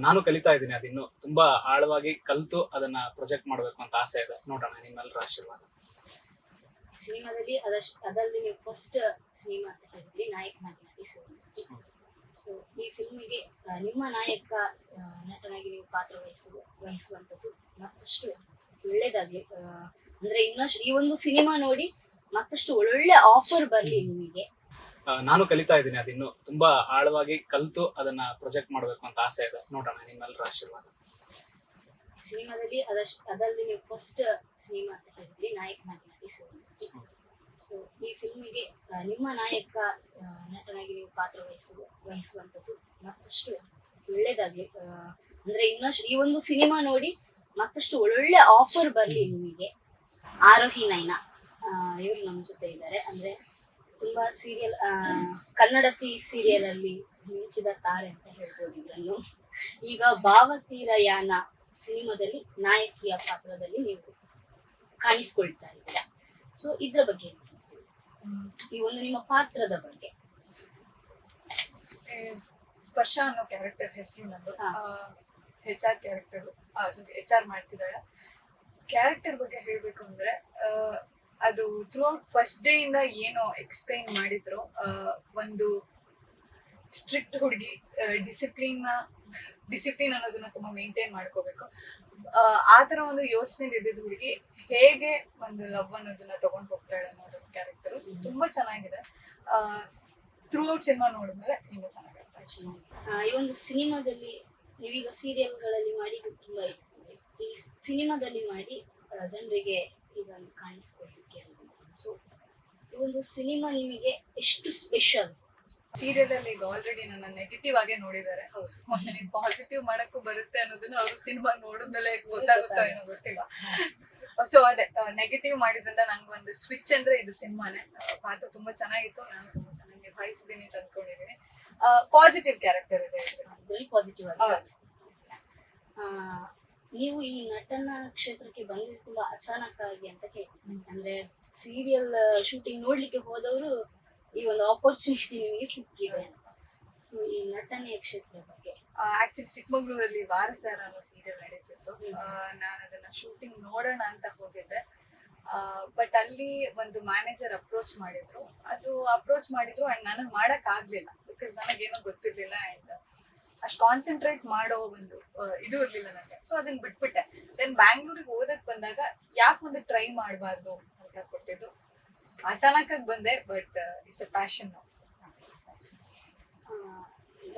S3: ನಾನು ಕಲಿತಾ ಇದ್ದೀನಿ. ಅದಿನ್ನು ತುಂಬಾ ಆಳವಾಗಿ ಕಲ್ತು ಅದನ್ನ ಪ್ರೊಜೆಕ್ಟ್ ಮಾಡ್ಬೇಕು ಅಂತ ಆಸೆ ಇದೆ. ನೋಡೋಣ, ನಿಮ್ಮೆಲ್ಲರ ಆಶೀರ್ವಾದ.
S1: ಸಿನಿಮಾದಲ್ಲಿ ಅದಲ್ಲದೆ ನೀವು ಫಸ್ಟ್ ಸಿನಿಮಾ ಅಂತ ಹೇಳಿದ್ರಿ ನಾಯಕನಾಗಿ ನಟಿಸುವುದು. ಸೊ ಈ ಫಿಲ್ಮಿಗೆ ನಿಮ್ಮ ನಾಯಕ ನಟನಾಗಿ ನೀವು ಪಾತ್ರ ವಹಿಸುವಂತದ್ದು ಮತ್ತಷ್ಟು ಒಳ್ಳೇದಾಗ್ಲಿ. ಅಂದ್ರೆ ಇನ್ನಷ್ಟು ಈ ಒಂದು ಸಿನಿಮಾ ನೋಡಿ ಮತ್ತಷ್ಟು ಒಳ್ಳೊಳ್ಳೆ ಆಫರ್ ಬರ್ಲಿ ನಿಮಗೆ.
S3: ನಾನು ಕಲಿತಾ ಇದ್ದೀನಿ. ಅದಿನ್ನು ತುಂಬಾ ಆಳವಾಗಿ ಕಲ್ತು ಅದನ್ನ ಪ್ರೊಜೆಕ್ಟ್ ಮಾಡ್ಬೇಕು ಅಂತ ಆಸೆ ಇದೆ. ನೋಡೋಣ, ನಿಮ್ಮೆಲ್ಲರ ಆಶೀರ್ವಾದ.
S1: ಸಿನಿಮಾದಲ್ಲಿ ಅದಲ್ಲದೆ ನೀವು ಫಸ್ಟ್ ಸಿನಿಮಾ ಅಂತ ಹೇಳಿದ್ರಿ ನಾಯಕನಾಗಿ ನಟಿಸುವುದು. ಸೊ ಈ ಫಿಲ್ಮಿಗೆ ನಿಮ್ಮ ನಾಯಕ ನಟನಾಗಿ ನೀವು ಪಾತ್ರ ವಹಿಸುವಂತದ್ದು ಮತ್ತಷ್ಟು ಒಳ್ಳೇದಾಗ್ಲಿ. ಅಂದ್ರೆ ಇನ್ನಷ್ಟು ಈ ಒಂದು ಸಿನಿಮಾ ನೋಡಿ ಮತ್ತಷ್ಟು ಒಳ್ಳೊಳ್ಳೆ ಆಫರ್ ಬರ್ಲಿ ನಿಮಗೆ. ಆರೋಹಿ ನೈನಾ ಇವರು ನಮ್ಮ ಜೊತೆ ಇದ್ದಾರೆ. ಅಂದ್ರೆ ತುಂಬಾ ಸೀರಿಯಲ್, ಕನ್ನಡತಿ ಸೀರಿಯಲ್ ಅಲ್ಲಿ ಮಿಂಚಿದ ತಾರೆ ಅಂತ ಹೇಳ್ಬೋದು ಇವರನ್ನು. ಈಗ ಭಾವತೀರಯಾನ ಸಿನಿಮಾದಲ್ಲಿ ನಾಯಕಿಯ ಪಾತ್ರದಲ್ಲಿ ನೀವು ಕಾಣಿಸ್ಕೊಳ್ತಾ ಇದ್ದೀರಾ. ಸೊ ಇದ್ರ ಬಗ್ಗೆ ಈ ಒಂದು ನಿಮ್ಮ ಪಾತ್ರದ ಬಗ್ಗೆ.
S4: ಸ್ಪರ್ಶ ಅನ್ನೋ ಕ್ಯಾರೆಕ್ಟರ್ ಹೆಸರು ನಂದು. HR ಕ್ಯಾರೆಕ್ಟರ್, HR ಮಾಡ್ತಿದ್ದಾಳೆ. ಕ್ಯಾರೆಕ್ಟರ್ ಬಗ್ಗೆ ಹೇಳ್ಬೇಕು ಅಂದ್ರೆ ಅದು ಥ್ರೂಔಟ್ ಫಸ್ಟ್ ಡೇ ಇಂದ ಏನೋ ಎಕ್ಸ್ಪ್ಲೈನ್ ಮಾಡಿದ್ರು. ಒಂದು ಸ್ಟ್ರಿಕ್ಟ್ ಹುಡುಗಿ, ಡಿಸಿಪ್ಲಿನ್ ಅನ್ನೋದನ್ನ ತುಂಬಾ ಮೇಂಟೈನ್ ಮಾಡ್ಕೋಬೇಕು. ಆ ತರ ಒಂದು ಯೋಚನೆ ಇದ್ದಿದ್ದ ಹುಡುಗಿ ಹೇಗೆ ಒಂದು ಲವ್ ಅನ್ನೋದನ್ನ ತಗೊಂಡ್ ಹೋಗ್ತಾಳೆ ಅನ್ನೋದು ಕ್ಯಾರೆಕ್ಟರ್ ತುಂಬಾ ಚೆನ್ನಾಗಿದೆ. ಥ್ರೂಔಟ್ ಸಿನಿಮಾ ನೋಡಿದ್ಮೇಲೆ ಇನ್ನೂ ಚೆನ್ನಾಗಿ ಅರ್ಥ ಆಯ್ತು.
S1: ಈ ಒಂದು ಸಿನಿಮಾದಲ್ಲಿ ನೀವೀಗ ಸೀರಿಯಲ್ಗಳಲ್ಲಿ ಮಾಡಿ ತುಂಬಾ ಈ ಸಿನಿಮಾದಲ್ಲಿ ಮಾಡಿ ಜನರಿಗೆ ಈಗ ಕಾಣಿಸ್ಕೊಳ್ಲಿಕ್ಕೆ. ಸೊ ಈ ಒಂದು ಸಿನಿಮಾ ನಿಮಗೆ ಎಷ್ಟು ಸ್ಪೆಷಲ್?
S4: ಸೀರಿಯಲ್ ಅಲ್ಲಿ ಈಗ ಆಲ್ರೆಡಿ ನನ್ನ ನೆಗೆಟಿವ್ ಆಗೇ ನೋಡಿದ್ದಾರೆ. ಪಾಸಿಟಿವ್ ಮಾಡಕ್ಕೂ ಬರುತ್ತೆ ಅನ್ನೋದನ್ನ ಅವರು ಸಿನಿಮಾ ನೋಡಿದ್ಮೇಲೆ ಗೊತ್ತಾಗುತ್ತಾ ಏನೋ ಗೊತ್ತಿಲ್ಲ. ಸೊ ಅದೇ ನೆಗೆಟಿವ್ ಮಾಡಿದ್ರಿಂದ ನಂಗೊಂದು ಸ್ವಿಚ್ ಅಂದ್ರೆ ಇದು ಸಿನಿಮಾನೇ. ಪಾತ್ರ ತುಂಬಾ ಚೆನ್ನಾಗಿತ್ತು, ನಾನು ತುಂಬಾ ಚೆನ್ನಾಗಿ ನಿಭಾಯಿಸಿದ್ದೀನಿ ಅಂತ ಅನ್ಕೊಂಡಿದ್ದೀನಿ. ಪಾಸಿಟಿವ್ ಕ್ಯಾರೆಕ್ಟರ್ ಇದೆ
S1: ಇದರಲ್ಲಿ, ಪಾಸಿಟಿವ್ ಆಗಿ. ನೀವು ಈ ನಟನ ಕ್ಷೇತ್ರಕ್ಕೆ ಬಂದಿದ್ದು ತುಂಬಾ ಅಚಾನಕ್ ಆಗಿ ಅಂತ ಕೇಳ್ತೀನಿ. ಅಂದ್ರೆ ಸೀರಿಯಲ್ ಶೂಟಿಂಗ್ ನೋಡ್ಲಿಕ್ಕೆ ಹೋದವರು ಈ ಒಂದು ಆಪರ್ಚುನಿಟಿ ನಿಮಗೆ ಸಿಕ್ಕಿದೆ. ಸೊ ಈ ನಟನೆಯ ಕ್ಷೇತ್ರದ ಬಗ್ಗೆ
S4: ಆಕ್ಚುಲಿ ಚಿಕ್ಕಮಗಳೂರಲ್ಲಿ ವಾರಸಾರ ಅನ್ನೋ ಸೀರಿಯಲ್ ನಡೀತಿತ್ತು. ನಾನು ಅದನ್ನ ಶೂಟಿಂಗ್ ನೋಡೋಣ ಅಂತ ಹೋಗಿದ್ದೆ. ಬಟ್ ಅಲ್ಲಿ ಒಂದು ಮ್ಯಾನೇಜರ್ ಅಪ್ರೋಚ್ ಮಾಡಿದ್ರು ಅಂಡ್ ನನಗೆ ಮಾಡಕ್ ಆಗ್ಲಿಲ್ಲ, ಬಿಕಾಸ್ ನನಗೇನೋ ಗೊತ್ತಿರ್ಲಿಲ್ಲ ಅಂಡ್ ಅಷ್ಟು ಕಾನ್ಸಂಟ್ರೇಟ್ ಮಾಡೋ ಒಂದು ಇದು ಇರ್ಲಿಲ್ಲ ನನಗೆ. ಸೊ ಅದನ್ನ ಬಿಟ್ಬಿಟ್ಟೆ. ದೆನ್ ಬ್ಯಾಂಗ್ಳೂರಿಗೆ ಓದಕ್ ಬಂದಾಗ ಯಾಕೆ ಒಂದು ಟ್ರೈ ಮಾಡಬಾರ್ದು ಅಂತ ಕೊಟ್ಟಿದ್ದು. ಅಚಾನಕ್ ಆಗಿ ಬಂದೆ, but it's A passion.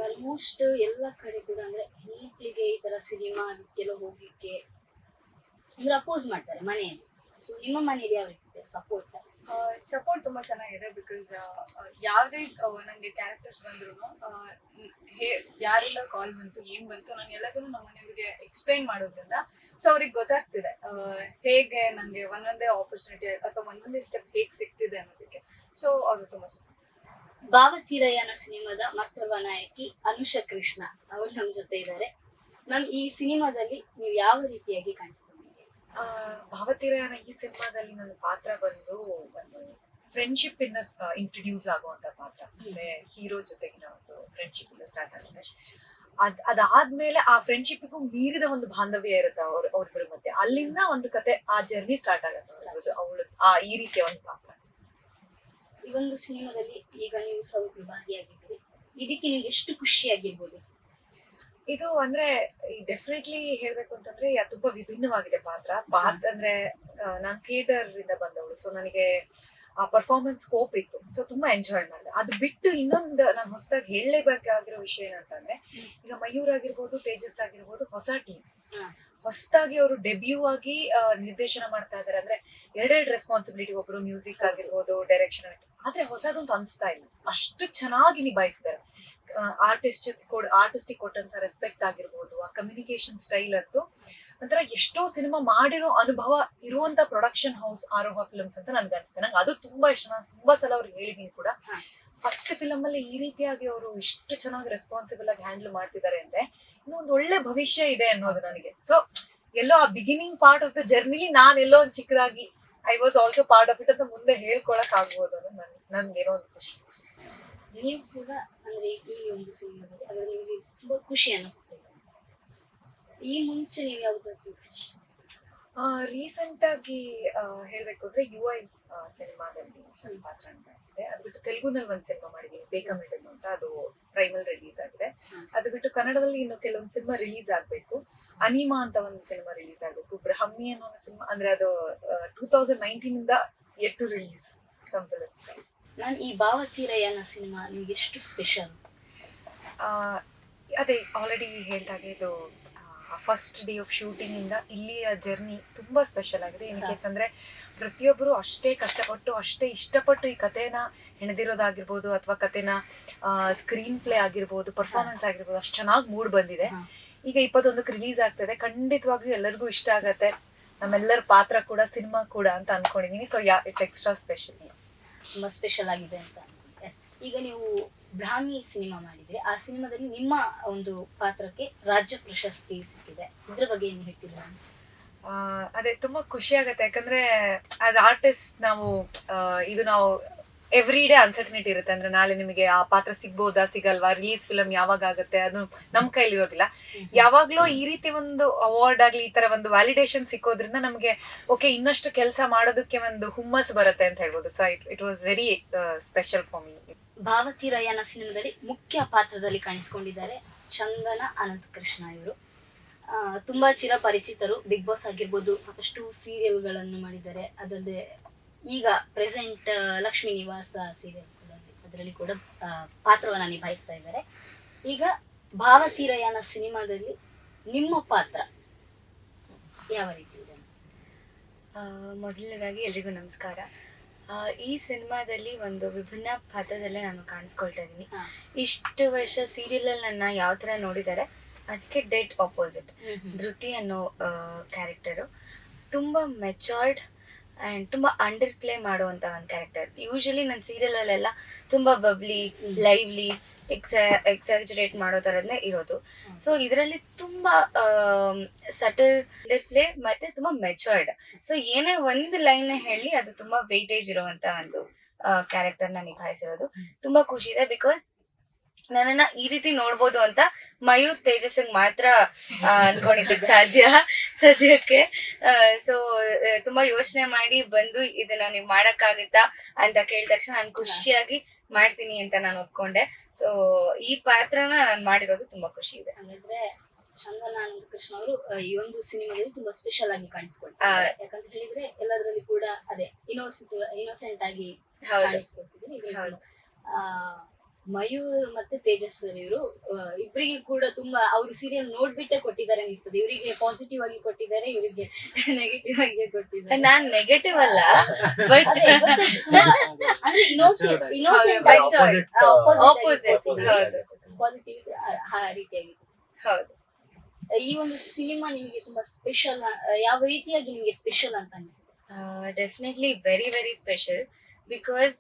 S1: Almost ಎಲ್ಲ ಕಡೆ ಕೂಡ ಅಂದ್ರೆ ಹೆಣ್ಮಕ್ಳಿಗೆ ಈ ತರ ಸಿನಿಮಾ ಅದಕ್ಕೆಲ್ಲ ಹೋಗ್ಲಿಕ್ಕೆ ಅಂದ್ರೆ ಅಪೋಸ್ ಮಾಡ್ತಾರೆ ಮನೆಯಲ್ಲಿ. ಸೊ ನಿಮ್ಮ ಮನೆಯಲ್ಲಿ ಯಾವ ರೀತಿ
S4: ಸಪೋರ್ಟ್ ತುಂಬಾ ಚೆನ್ನಾಗಿದೆ, ಬಿಕಾಸ್ ಯಾವುದೇ ನಂಗೆ ಕ್ಯಾರೆಕ್ಟರ್ಸ್ ಬಂದ್ರು ಯಾರೆಲ್ಲ ಕಾಲ್ ಬಂತು ಏನ್ ಬಂತು ನಾನು ಎಲ್ಲದನ್ನು ನಮ್ಮ ಮನೆಯವರಿಗೆ ಎಕ್ಸ್ಪ್ಲೈನ್ ಮಾಡೋದ್ರಿಂದ ಸೊ ಅವ್ರಿಗೆ ಗೊತ್ತಾಗ್ತಿದೆ ಹೇಗೆ ನಂಗೆ ಒಂದೊಂದೇ ಆಪರ್ಚುನಿಟಿ ಅಥವಾ ಒಂದೊಂದೇ ಸ್ಟೆಪ್ ಹೇಗ್ ಸಿಗ್ತಿದೆ ಅನ್ನೋದಕ್ಕೆ. ಸೊ ಅವರು ತುಂಬಾ
S1: ಭಾವತೀರಯಾನ ಸಿನಿಮಾದ ಮತ್ತೊಬ್ಬ ನಾಯಕಿ ಅನುಷಾ ಕೃಷ್ಣ ಅವರು ನಮ್ ಜೊತೆ ಇದ್ದಾರೆ. ಮ್ಯಾಮ್, ಈ ಸಿನಿಮಾದಲ್ಲಿ ನೀವು ಯಾವ ರೀತಿಯಾಗಿ ಕಾಣಿಸ್ಕೊಂಡಿದ್ದೀರಿ?
S5: ಭಾವತೀರಯಾನ ಈ ಸಿನಿಮಾದಲ್ಲಿ ನನ್ನ ಪಾತ್ರ ಬಂದು ಒಂದು ಫ್ರೆಂಡ್ಶಿಪ್ ಇಂದ ಇಂಟ್ರಡ್ಯೂಸ್ ಆಗುವಂತ ಪಾತ್ರ. ಅಂದ್ರೆ ಹೀರೋ ಜೊತೆಗಿನ ಒಂದು ಫ್ರೆಂಡ್ಶಿಪ್ ಇಂದ ಸ್ಟಾರ್ಟ್ ಆಗುತ್ತೆ. ಅದಾದ್ಮೇಲೆ ಆ ಫ್ರೆಂಡ್ಶಿಪ್ಗೂ ಮೀರಿದ ಒಂದು ಬಾಂಧವ್ಯ ಇರುತ್ತೆ ಅವ್ರಿಬ್ಬರ ಮಧ್ಯೆ. ಅಲ್ಲಿಂದ ಒಂದು ಕತೆ, ಆ ಜರ್ನಿ ಸ್ಟಾರ್ಟ್ ಆಗುತ್ತೆ ಅವಳು ಈ ರೀತಿಯ ಒಂದು ಪಾತ್ರ.
S1: ಈ ಒಂದು ಸಿನಿಮಾದಲ್ಲಿ ಈಗ ನೀವು ಸ್ವಲ್ಪ ಭಾಗಿಯಾಗಿದ್ದೀರಿ, ಇದಕ್ಕೆ ನಿಮ್ಗೆ ಎಷ್ಟು ಖುಷಿಯಾಗಿರ್ಬೋದು?
S5: ಇದು ಅಂದ್ರೆ ಡೆಫಿನೆಟ್ಲಿ ಹೇಳ್ಬೇಕು ಅಂತಂದ್ರೆ ತುಂಬಾ ವಿಭಿನ್ನವಾಗಿದೆ ಪಾತ್ರ ಅಂದ್ರೆ ನಾನ್ ಥಿಯೇಟರ್ ಇಂದ ಬಂದವಳು. ಸೊ ನನಗೆ ಆ ಪರ್ಫಾರ್ಮೆನ್ಸ್ ಸ್ಕೋಪ್ ಇತ್ತು. ಸೊ ತುಂಬಾ ಎಂಜಾಯ್ ಮಾಡಿದೆ. ಅದು ಬಿಟ್ಟು ಇನ್ನೊಂದು ನಾನು ಹೊಸದಾಗಿ ಹೇಳಲೇಬೇಕಾಗಿರೋ ವಿಷಯ ಏನಂತಂದ್ರೆ, ಈಗ ಮಯೂರ್ ಆಗಿರ್ಬೋದು, ತೇಜಸ್ ಆಗಿರ್ಬೋದು, ಹೊಸ ಟೀಮ್ ಹೊಸದಾಗಿ ಅವರು ಡೆಬ್ಯೂ ಆಗಿ ನಿರ್ದೇಶನ ಮಾಡ್ತಾ ಇದಾರೆ. ಅಂದ್ರೆ ಎರಡೆರಡು ರೆಸ್ಪಾನ್ಸಿಬಿಲಿಟಿ, ಒಬ್ರು ಮ್ಯೂಸಿಕ್ ಆಗಿರ್ಬೋದು, ಡೈರೆಕ್ಷನ್. ಆದ್ರೆ ಹೊಸದಂತ ಅನ್ಸ್ತಾ ಇಲ್ಲ, ಅಷ್ಟು ಚೆನ್ನಾಗಿ ನಿಭಾಯಿಸ್ತಾರೆ. ಆರ್ಟಿಸ್ಟಿಕ್ ಕೊಟ್ಟಂತ ರೆಸ್ಪೆಕ್ಟ್ ಆಗಿರ್ಬೋದು, ಆ ಕಮ್ಯುನಿಕೇಶನ್ ಸ್ಟೈಲ್ ಅಂತೂ ಒಂಥರ ಎಷ್ಟೋ ಸಿನಿಮಾ ಮಾಡಿರೋ ಅನುಭವ ಇರುವಂತ ಪ್ರೊಡಕ್ಷನ್ ಹೌಸ್ ಆರೋಹ ಫಿಲ್ಮ್ಸ್ ಅಂತ ನನ್ಗೆ ಅನ್ಸುತ್ತೆ. ನಂಗೆ ಅದು ತುಂಬಾ ಇಷ್ಟ. ನಾನು ತುಂಬಾ ಸಲ ಅವ್ರಿಗೆ ಹೇಳಿದೀನಿ ಕೂಡ, ಫಸ್ಟ್ ಫಿಲಮ್ ಅಲ್ಲಿ ಈ ರೀತಿಯಾಗಿ ಅವರು ಇಷ್ಟು ಚೆನ್ನಾಗಿ ರೆಸ್ಪಾನ್ಸಿಬಲ್ ಆಗಿ ಹ್ಯಾಂಡಲ್ ಮಾಡ್ತಿದ್ದಾರೆ ಅಂದ್ರೆ ಇನ್ನೂ ಒಂದು ಒಳ್ಳೆ ಭವಿಷ್ಯ ಇದೆ ಅನ್ನೋದು ನನಗೆ. ಸೊ ಎಲ್ಲೋ ಆ ಬಿಗಿನಿಂಗ್ ಪಾರ್ಟ್ ಆಫ್ ದ ಜರ್ನಿಲಿ ನಾನೆಲ್ಲೋ ಒಂದು ಚಿಕ್ಕದಾಗಿ I was also part of it ಅಂತ ಮುಂದೆ ಹೇಳ್ಕೊಳಕ್ ಆಗ್ಬೋದು ಅನ್ನೋದು ನನ್ಗೇನೋ ಒಂದು ಖುಷಿ.
S1: ನೀವು ಕೂಡ ಅಂದ್ರೆ ಈ ಒಂದು ಸಿನಿಮಾದಲ್ಲಿ ಅದ್ರ ನಿಮಗೆ ತುಂಬಾ ಖುಷಿಯನ್ನು ಕೊಟ್ಟಿದೆ. ಈ ಮುಂಚೆ ನೀವು ಯಾವ್ದಾದ್ರು
S5: ರೀಸೆಂಟ್ ಆಗಿ ಹೇಳ್ಬೇಕು ಅಂದ್ರೆ UI ಸಿನಿಮಾದಲ್ಲಿ ಪಾತ್ರ ನಿಭಾಯಿಸಿದೆ. ಅದು ಬಿಟ್ಟು ತೆಲುಗುನಲ್ಲಿ ಒಂದು ಸಿನಿಮಾ ಮಾಡಿದೀನಿ, ಬೇಕಮಿಟನ್ ಅಂತ. ಅದು ಪ್ರೈಮಲ್ ರಿಲೀಸ್ ಆಗಿದೆ. ಅದು ಬಿಟ್ಟು ಕನ್ನಡದಲ್ಲಿ ಇನ್ನು ಕೆಲವೊಂದು ಸಿನಿಮಾ ರಿಲೀಸ್ ಆಗ್ಬೇಕು. ಅನಿಮಾ ಅಂತ ಒಂದು ಸಿನಿಮಾ ರಿಲೀಸ್ ಆಗ್ಬೇಕು. ಬ್ರಹ್ಮಿ ಅನ್ನೋ ಒಂದು ಸಿನಿಮಾ, ಅಂದ್ರೆ ಅದು 2019 ಇಂದ yet to release some films.
S1: Ma'am, ಈ ಭಾವತೀರಯಾನ ಸಿನಿಮಾ ನಿಮ್ಗೆ ಎಷ್ಟು ಸ್ಪೆಷಲ್?
S5: ಅದೇ ಆಲ್ರೆಡಿ ಹೇಳ್ದಾಗೆ ಇದು ಫಸ್ಟ್ ಡೇ ಆಫ್ ಶೂಟಿಂಗ್ ಇಂದ ಇಲ್ಲಿಯ ಜರ್ನಿ ತುಂಬಾ ಸ್ಪೆಷಲ್ ಆಗಿದೆ. ಏನಕ್ಕೆ ಅಂತಂದ್ರೆ ಪ್ರತಿಯೊಬ್ಬರು ಅಷ್ಟೇ ಕಷ್ಟಪಟ್ಟು, ಅಷ್ಟೇ ಇಷ್ಟಪಟ್ಟು ಈ ಕಥೆನ ಹೆಣೆದಿರೋದಾಗಿರ್ಬೋದು, ಅಥವಾ ಕಥೆನ ಸ್ಕ್ರೀನ್ ಪ್ಲೇ ಆಗಿರ್ಬೋದು, ಪರ್ಫಾರ್ಮೆನ್ಸ್ ಆಗಿರ್ಬೋದು, ಅಷ್ಟು ಚೆನ್ನಾಗಿ ಮೂಡ್ ಬಂದಿದೆ. ಈಗ 21ಕ್ಕೆ ರಿಲೀಸ್ ಆಗ್ತದೆ. ಖಂಡಿತವಾಗ್ಲೂ ಎಲ್ಲರಿಗೂ ಇಷ್ಟ ಆಗತ್ತೆ, ನಮ್ಮೆಲ್ಲರ ಪಾತ್ರ ಕೂಡ, ಸಿನಿಮಾ ಕೂಡ ಅಂತ ಅನ್ಕೊಂಡಿದೀನಿ. ಸೊ ಇಟ್ಸ್ ಎಕ್ಸ್ಟ್ರಾ ಸ್ಪೆಷಲ್,
S1: ತುಂಬಾ ಸ್ಪೆಷಲ್ ಆಗಿದೆ ಅಂತ. ಈಗ ನೀವು ಬ್ರಾಹ್ಮಿ ಸಿನಿಮಾ ಮಾಡಿದ್ರೆ, ಆ ಸಿನಿಮಾದಲ್ಲಿ ನಿಮ್ಮ ಒಂದು ಪಾತ್ರಕ್ಕೆ ರಾಜ್ಯ ಪ್ರಶಸ್ತಿ ಸಿಕ್ಕಿದೆ. ಇದ್ರ ಬಗ್ಗೆ ಏನ್ ಹೇಳ್ತೀರಾ?
S5: ಅದೇ ತುಂಬಾ ಖುಷಿ ಆಗತ್ತೆ. ಯಾಕಂದ್ರೆ ಆಸ್ ಆರ್ಟಿಸ್ಟ್ ನಾವು ನಾವು ಎವ್ರಿ ಡೇ ಅನ್ಸರ್ಟನಿಟಿ ಇರುತ್ತೆ. ಅಂದ್ರೆ ನಾಳೆ ನಿಮಗೆ ಆ ಪಾತ್ರ ಸಿಗ್ಬೋದಾ, ಸಿಗಲ್ವಾ, ರಿಲೀಸ್ ಫಿಲಮ್ ಯಾವಾಗ ಆಗುತ್ತೆ, ಅದು ನಮ್ ಕೈಲಿರೋದಿಲ್ಲ. ಯಾವಾಗ್ಲೂ ಈ ರೀತಿ ಒಂದು ಅವಾರ್ಡ್ ಆಗ್ಲಿ, ಈ ತರ ಒಂದು ವ್ಯಾಲಿಡೇಷನ್ ಸಿಕ್ಕೋದ್ರಿಂದ ನಮ್ಗೆ ಓಕೆ, ಇನ್ನಷ್ಟು ಕೆಲಸ ಮಾಡೋದಕ್ಕೆ ಒಂದು ಹುಮ್ಮಸ್ ಬರುತ್ತೆ ಅಂತ ಹೇಳ್ಬೋದು. So it was very special for me.
S1: Bhavateerayana ಸಿನಿಮಾದಲ್ಲಿ ಮುಖ್ಯ ಪಾತ್ರದಲ್ಲಿ ಕಾಣಿಸ್ಕೊಂಡಿದ್ದಾರೆ ಚಂದನ ಅನಂತ ಕೃಷ್ಣ ಇವರು. ತುಂಬಾ ಚಿರಪರಿಚಿತರು. ಬಿಗ್ ಬಾಸ್ ಆಗಿರ್ಬೋದು, ಸಾಕಷ್ಟು ಸೀರಿಯಲ್ಗಳನ್ನು ಮಾಡಿದ್ದಾರೆ. ಅದಲ್ಲದೆ ಈಗ ಪ್ರೆಸೆಂಟ್ ಲಕ್ಷ್ಮೀ ನಿವಾಸ ಸೀರಿಯಲ್ ಕೂಡ, ಅದರಲ್ಲಿ ಕೂಡ ಪಾತ್ರವನ್ನ ನಿಭಾಯಿಸ್ತಾ ಇದ್ದಾರೆ. ಈಗ ಭಾವತೀರಯಾನ ಸಿನಿಮಾದಲ್ಲಿ ನಿಮ್ಮ ಪಾತ್ರ ಯಾವ ರೀತಿ ಇದೆ?
S6: ಮೊದಲನೇದಾಗಿ ಎಲ್ರಿಗೂ ನಮಸ್ಕಾರ. ಈ ಸಿನಿಮಾದಲ್ಲಿ ಒಂದು ವಿಭಿನ್ನ ಪಾತ್ರದಲ್ಲೇ ನಾನು ಕಾಣಿಸ್ಕೊಳ್ತಾ ಇದ್ದೀನಿ. ಇಷ್ಟು ವರ್ಷ ಸೀರಿಯಲ್ ನನ್ನ ಯಾವ ತರ ನೋಡಿದ್ದಾರೆ ಅದಕ್ಕೆ ಡೆಡ್ ಆಪೋಸಿಟ್. ಧೃತಿ ಅನ್ನೋ ಕ್ಯಾರೆಕ್ಟರು ತುಂಬಾ ಮೆಚೋರ್ಡ್ ಅಂಡ್ ತುಂಬಾ ಅಂಡರ್ ಪ್ಲೇ ಮಾಡುವಂತ ಒಂದು ಕ್ಯಾರೆಕ್ಟರ್. ಯೂಶಲಿ ನನ್ನ ಸೀರಿಯಲ್ ಅಲ್ಲೆಲ್ಲ ತುಂಬಾ ಬಬ್ಲಿ, ಲೈವ್ಲಿ, ಎಕ್ಸಾಜರೇಟ್ ಮಾಡೋ ತರದ್ನೇ ಇರೋದು. ಸೊ ಇದರಲ್ಲಿ ತುಂಬಾ ಸಟಲ್ ಪ್ಲೇ ಮತ್ತೆ ತುಂಬಾ ಮೆಚೋರ್ಡ್. ಸೊ ಏನೇ ಒಂದು ಲೈನ್ ಹೇಳಿ ಅದು ತುಂಬಾ ವೇಟೇಜ್ ಇರುವಂತ ಒಂದು ಕ್ಯಾರೆಕ್ಟರ್ನ ನಿಭಾಯಿಸಿರೋದು ತುಂಬಾ ಖುಷಿ ಇದೆ. ಬಿಕಾಸ್ ನನ್ನನ್ನ ಈ ರೀತಿ ನೋಡ್ಬೋದು ಅಂತ ಮಯೂರ್ ತೇಜಸ್ಸಿಗೆ ಮಾತ್ರ ಅನ್ಕೊಂಡಿದ್ದಕ್ಕೆ ಸದ್ಯಕ್ಕೆ. ಸೊ ತುಂಬಾ ಯೋಚನೆ ಮಾಡಿ ಬಂದು ಇದನ್ನ ನೀವ್ ಮಾಡಕ್ಕಾಗತ್ತಾ ಅಂತ ಕೇಳಿದ ತಕ್ಷಣ ನಾನು ಖುಷಿಯಾಗಿ ಮಾಡ್ತೀನಿ ಅಂತ ನಾನು ಒಪ್ಕೊಂಡೆ. ಸೊ ಈ ಪಾತ್ರನ ನಾನು ಮಾಡಿರೋದು ತುಂಬಾ ಖುಷಿ ಇದೆ.
S1: ಹಾಗಾದ್ರೆ ಚಂದನ ಅನಂತ ಕೃಷ್ಣ ಅವರು ಈ ಒಂದು ಸಿನಿಮಾದಲ್ಲಿ ತುಂಬಾ ಸ್ಪೆಷಲ್ ಆಗಿ ಕಾಣಿಸ್ಕೊಳ್ತಾರೆ. ಯಾಕಂತ ಹೇಳಿದ್ರೆ ಎಲ್ಲದರಲ್ಲಿ ಕೂಡ ಅದೇ ಇನ್ನೋಸೆಂಟ್ ಆಗಿ ಕಾಣಿಸ್ಕೊಳ್ತಿದ್ದಾರೆ. ಮಯೂರ್ ಮತ್ತೆ ತೇಜಸ್ವಿ ಅವರು ಇಬ್ಬರಿಗೆ ಕೂಡ ತುಂಬಾ ಅವ್ರು ಸೀರಿಯಲ್ ನೋಡ್ಬಿಟ್ಟೆ ಕೊಟ್ಟಿದ್ದಾರೆ ಅನಿಸ್ತದೆ. ಇವರಿಗೆ ಪಾಸಿಟಿವ್ ಆಗಿ ಕೊಟ್ಟಿದ್ದಾರೆ, ಇವರಿಗೆ ನೆಗೆಟಿವ್ ಆಗಿ ಕೊಟ್ಟಿದ್ದಾರೆ.
S6: ನಾನ್ ನೆಗೆಟಿವ್ ಅಲ್ಲ, ಬಟ್
S1: ಅಂದ್ರೆ ಇನ್ನೋಸೆಂಟ್
S6: ಆಪೋಸಿಟ್.
S1: ಪಾಸಿಟಿವ್ ಆ ರೀತಿಯಾಗಿ.
S6: ಹೌದು.
S1: ಈ ಒಂದು ಸಿನಿಮಾ ನಿಮಗೆ ತುಂಬಾ ಸ್ಪೆಷಲ್, ಯಾವ ರೀತಿಯಾಗಿ ನಿಮಗೆ ಸ್ಪೆಷಲ್ ಅಂತ ಅನಿಸುತ್ತೆ?
S6: Definitely very very special. Because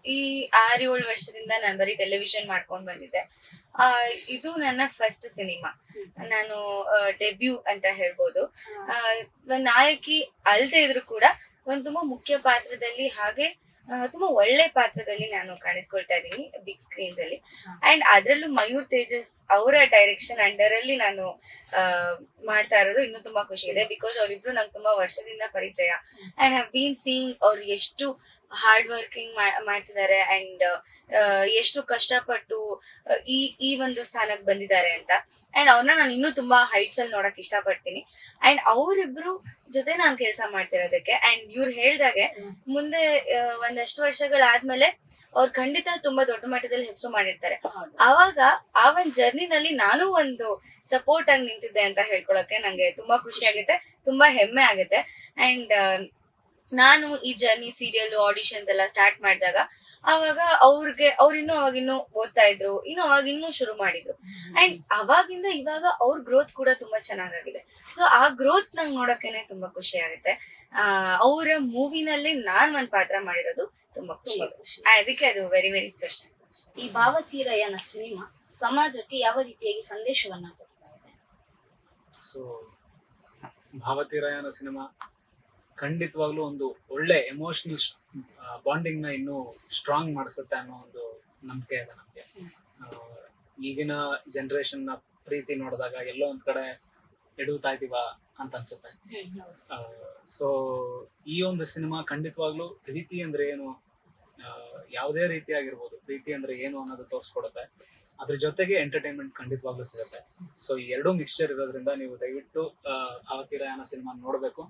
S6: ಈ 6-7 ವರ್ಷದಿಂದ ನಾನು ಬರೀ ಟೆಲಿವಿಷನ್ ಮಾಡ್ಕೊಂಡು ಬಂದಿದ್ದೆ. ಇದು ನನ್ನ ಫಸ್ಟ್ ಸಿನಿಮಾ, ನಾನು ಡೆಬ್ಯೂ ಅಂತ ಹೇಳ್ಬೋದು. ಒಂದ್ ನಾಯಕಿ ಅಲ್ದೇ ಇದ್ರು ಕೂಡ ಒಂದ್ ತುಂಬಾ ಮುಖ್ಯ ಪಾತ್ರದಲ್ಲಿ, ಹಾಗೆ ತುಂಬಾ ಒಳ್ಳೆ ಪಾತ್ರದಲ್ಲಿ ನಾನು ಕಾಣಿಸ್ಕೊಳ್ತಾ ಇದ್ದೀನಿ ಬಿಗ್ ಸ್ಕ್ರೀನ್ಸ್ ಅಲ್ಲಿ. ಅಂಡ್ ಅದ್ರಲ್ಲೂ ಮಯೂರ್ ತೇಜಸ್ ಅವರ ಡೈರೆಕ್ಷನ್ ಅಂಡರ್ ಅಲ್ಲಿ ನಾನು ಮಾಡ್ತಾ ಇರೋದು ಇನ್ನೂ ತುಂಬಾ ಖುಷಿ ಇದೆ. ಬಿಕಾಸ್ ಅವ್ರಿಬ್ರು ನಂಗೆ ತುಂಬಾ ವರ್ಷದಿಂದ ಪರಿಚಯ. ಅಂಡ್ ಹ್ಯಾವ್ ಬೀನ್ ಸೀಯಿಂಗ್ ಅವ್ರು ಎಷ್ಟು ಹಾರ್ಡ್ ವರ್ಕಿಂಗ್ ಮಾಡ್ತಿದ್ದಾರೆ ಅಂಡ್ ಎಷ್ಟು ಕಷ್ಟಪಟ್ಟು ಈ ಒಂದು ಸ್ಥಾನಕ್ಕೆ ಬಂದಿದ್ದಾರೆ ಅಂತ. ಅಂಡ್ ಅವ್ರನ್ನ ನಾನು ಇನ್ನೂ ತುಂಬಾ ಹೈಟ್ಸ್ ಅಲ್ಲಿ ನೋಡಕ್ ಇಷ್ಟಪಡ್ತೀನಿ. ಅಂಡ್ ಅವರಿಬ್ರು ಜೊತೆ ನಾನು ಕೆಲಸ ಮಾಡ್ತಿರೋದಕ್ಕೆ, ಅಂಡ್ ಇವ್ರು ಹೇಳ್ದಾಗೆ ಮುಂದೆ ಒಂದಷ್ಟು ವರ್ಷಗಳಾದ್ಮೇಲೆ ಅವ್ರು ಖಂಡಿತ ತುಂಬಾ ದೊಡ್ಡ ಮಟ್ಟದಲ್ಲಿ ಹೆಸರು ಮಾಡಿರ್ತಾರೆ. ಆವಾಗ ಆ ಒಂದ್ ಜರ್ನಿನಲ್ಲಿ ನಾನು ಒಂದು ಸಪೋರ್ಟ್ ಆಗಿ ನಿಂತಿದ್ದೆ ಅಂತ ಹೇಳ್ಕೊಳಕ್ಕೆ ನಂಗೆ ತುಂಬಾ ಖುಷಿ ಆಗುತ್ತೆ, ತುಂಬಾ ಹೆಮ್ಮೆ ಆಗುತ್ತೆ. ಅಂಡ್ ನಾನು ಈ ಜರ್ನಿ ಸೀರಿಯಲ್ ಆಡಿಷನ್ಸ್ ಎಲ್ಲ ಸ್ಟಾರ್ಟ್ ಮಾಡಿದಾಗ ಅವಾಗ ಅವ್ರಿನ್ನೂ ಅವಾಗಿನ್ನೂ ಓದ್ತಾ ಇದ್ರು, ಅವಾಗಿನ್ನೂ ಶುರು ಮಾಡಿದ್ರು. ಅಂಡ್ ಅವಾಗಿಂದ ಇವಾಗ ಅವ್ರ ಗ್ರೋತ್ ಕೂಡ ತುಂಬಾ ಚೆನ್ನಾಗಿದೆ. ಸೊ ಆ ಗ್ರೋತ್ ನಂಗೆ ನೋಡೋಕೆನೆ ತುಂಬಾ ಖುಷಿ ಆಗುತ್ತೆ. ಅವರ ಮೂವಿನಲ್ಲಿ ನಾನ್ ಒಂದ್ ಪಾತ್ರ ಮಾಡಿರೋದು ತುಂಬಾ ಖುಷಿ, ಅದಕ್ಕೆ ಅದು ವೆರಿ ವೆರಿ ಸ್ಪೆಷಲ್.
S1: ಈ ಭಾವತೀರಯನ ಸಿನಿಮಾ ಸಮಾಜಕ್ಕೆ ಯಾವ ರೀತಿಯಾಗಿ ಸಂದೇಶವನ್ನ ಕೊಡ್ತಾ ಇದೆ?
S3: ಸೊ ಭಾವತೀರಯನ ಸಿನಿಮಾ ಖಂಡಿತವಾಗ್ಲೂ ಒಂದು ಒಳ್ಳೆ ಎಮೋಷನಲ್ ಬಾಂಡಿಂಗ್ ನ ಇನ್ನೂ ಸ್ಟ್ರಾಂಗ್ ಮಾಡಿಸುತ್ತೆ ಅನ್ನೋ ಒಂದು ನಂಬಿಕೆ ಇದೆ ನಮ್ಗೆ. ಈಗಿನ ಜನರೇಷನ್ ನ ಪ್ರೀತಿ ನೋಡಿದಾಗ ಎಲ್ಲೋ ಒಂದ್ ಕಡೆ ಎಡುತ್ತಾ ಇದೀವ ಅಂತ ಅನ್ಸುತ್ತೆ. ಸೊ ಈ ಒಂದು ಸಿನಿಮಾ ಖಂಡಿತವಾಗ್ಲೂ ಪ್ರೀತಿ ಅಂದ್ರೆ ಏನು, ಯಾವುದೇ ರೀತಿಯಾಗಿರ್ಬೋದು, ಪ್ರೀತಿ ಅಂದ್ರೆ ಏನು ಅನ್ನೋದು ತೋರಿಸ್ಕೊಡುತ್ತೆ. ಅದ್ರ ಜೊತೆಗೆ ಎಂಟರ್ಟೈನ್ಮೆಂಟ್ ಖಂಡಿತವಾಗ್ಲೂ ಸಿಗುತ್ತೆ. ಸೊ ಈ ಎರಡೂ ಮಿಕ್ಸ್ಚರ್ ಇರೋದ್ರಿಂದ ನೀವು ದಯವಿಟ್ಟು ಭಾವತೀರಯನ ಸಿನಿಮಾ ನೋಡ್ಬೇಕು.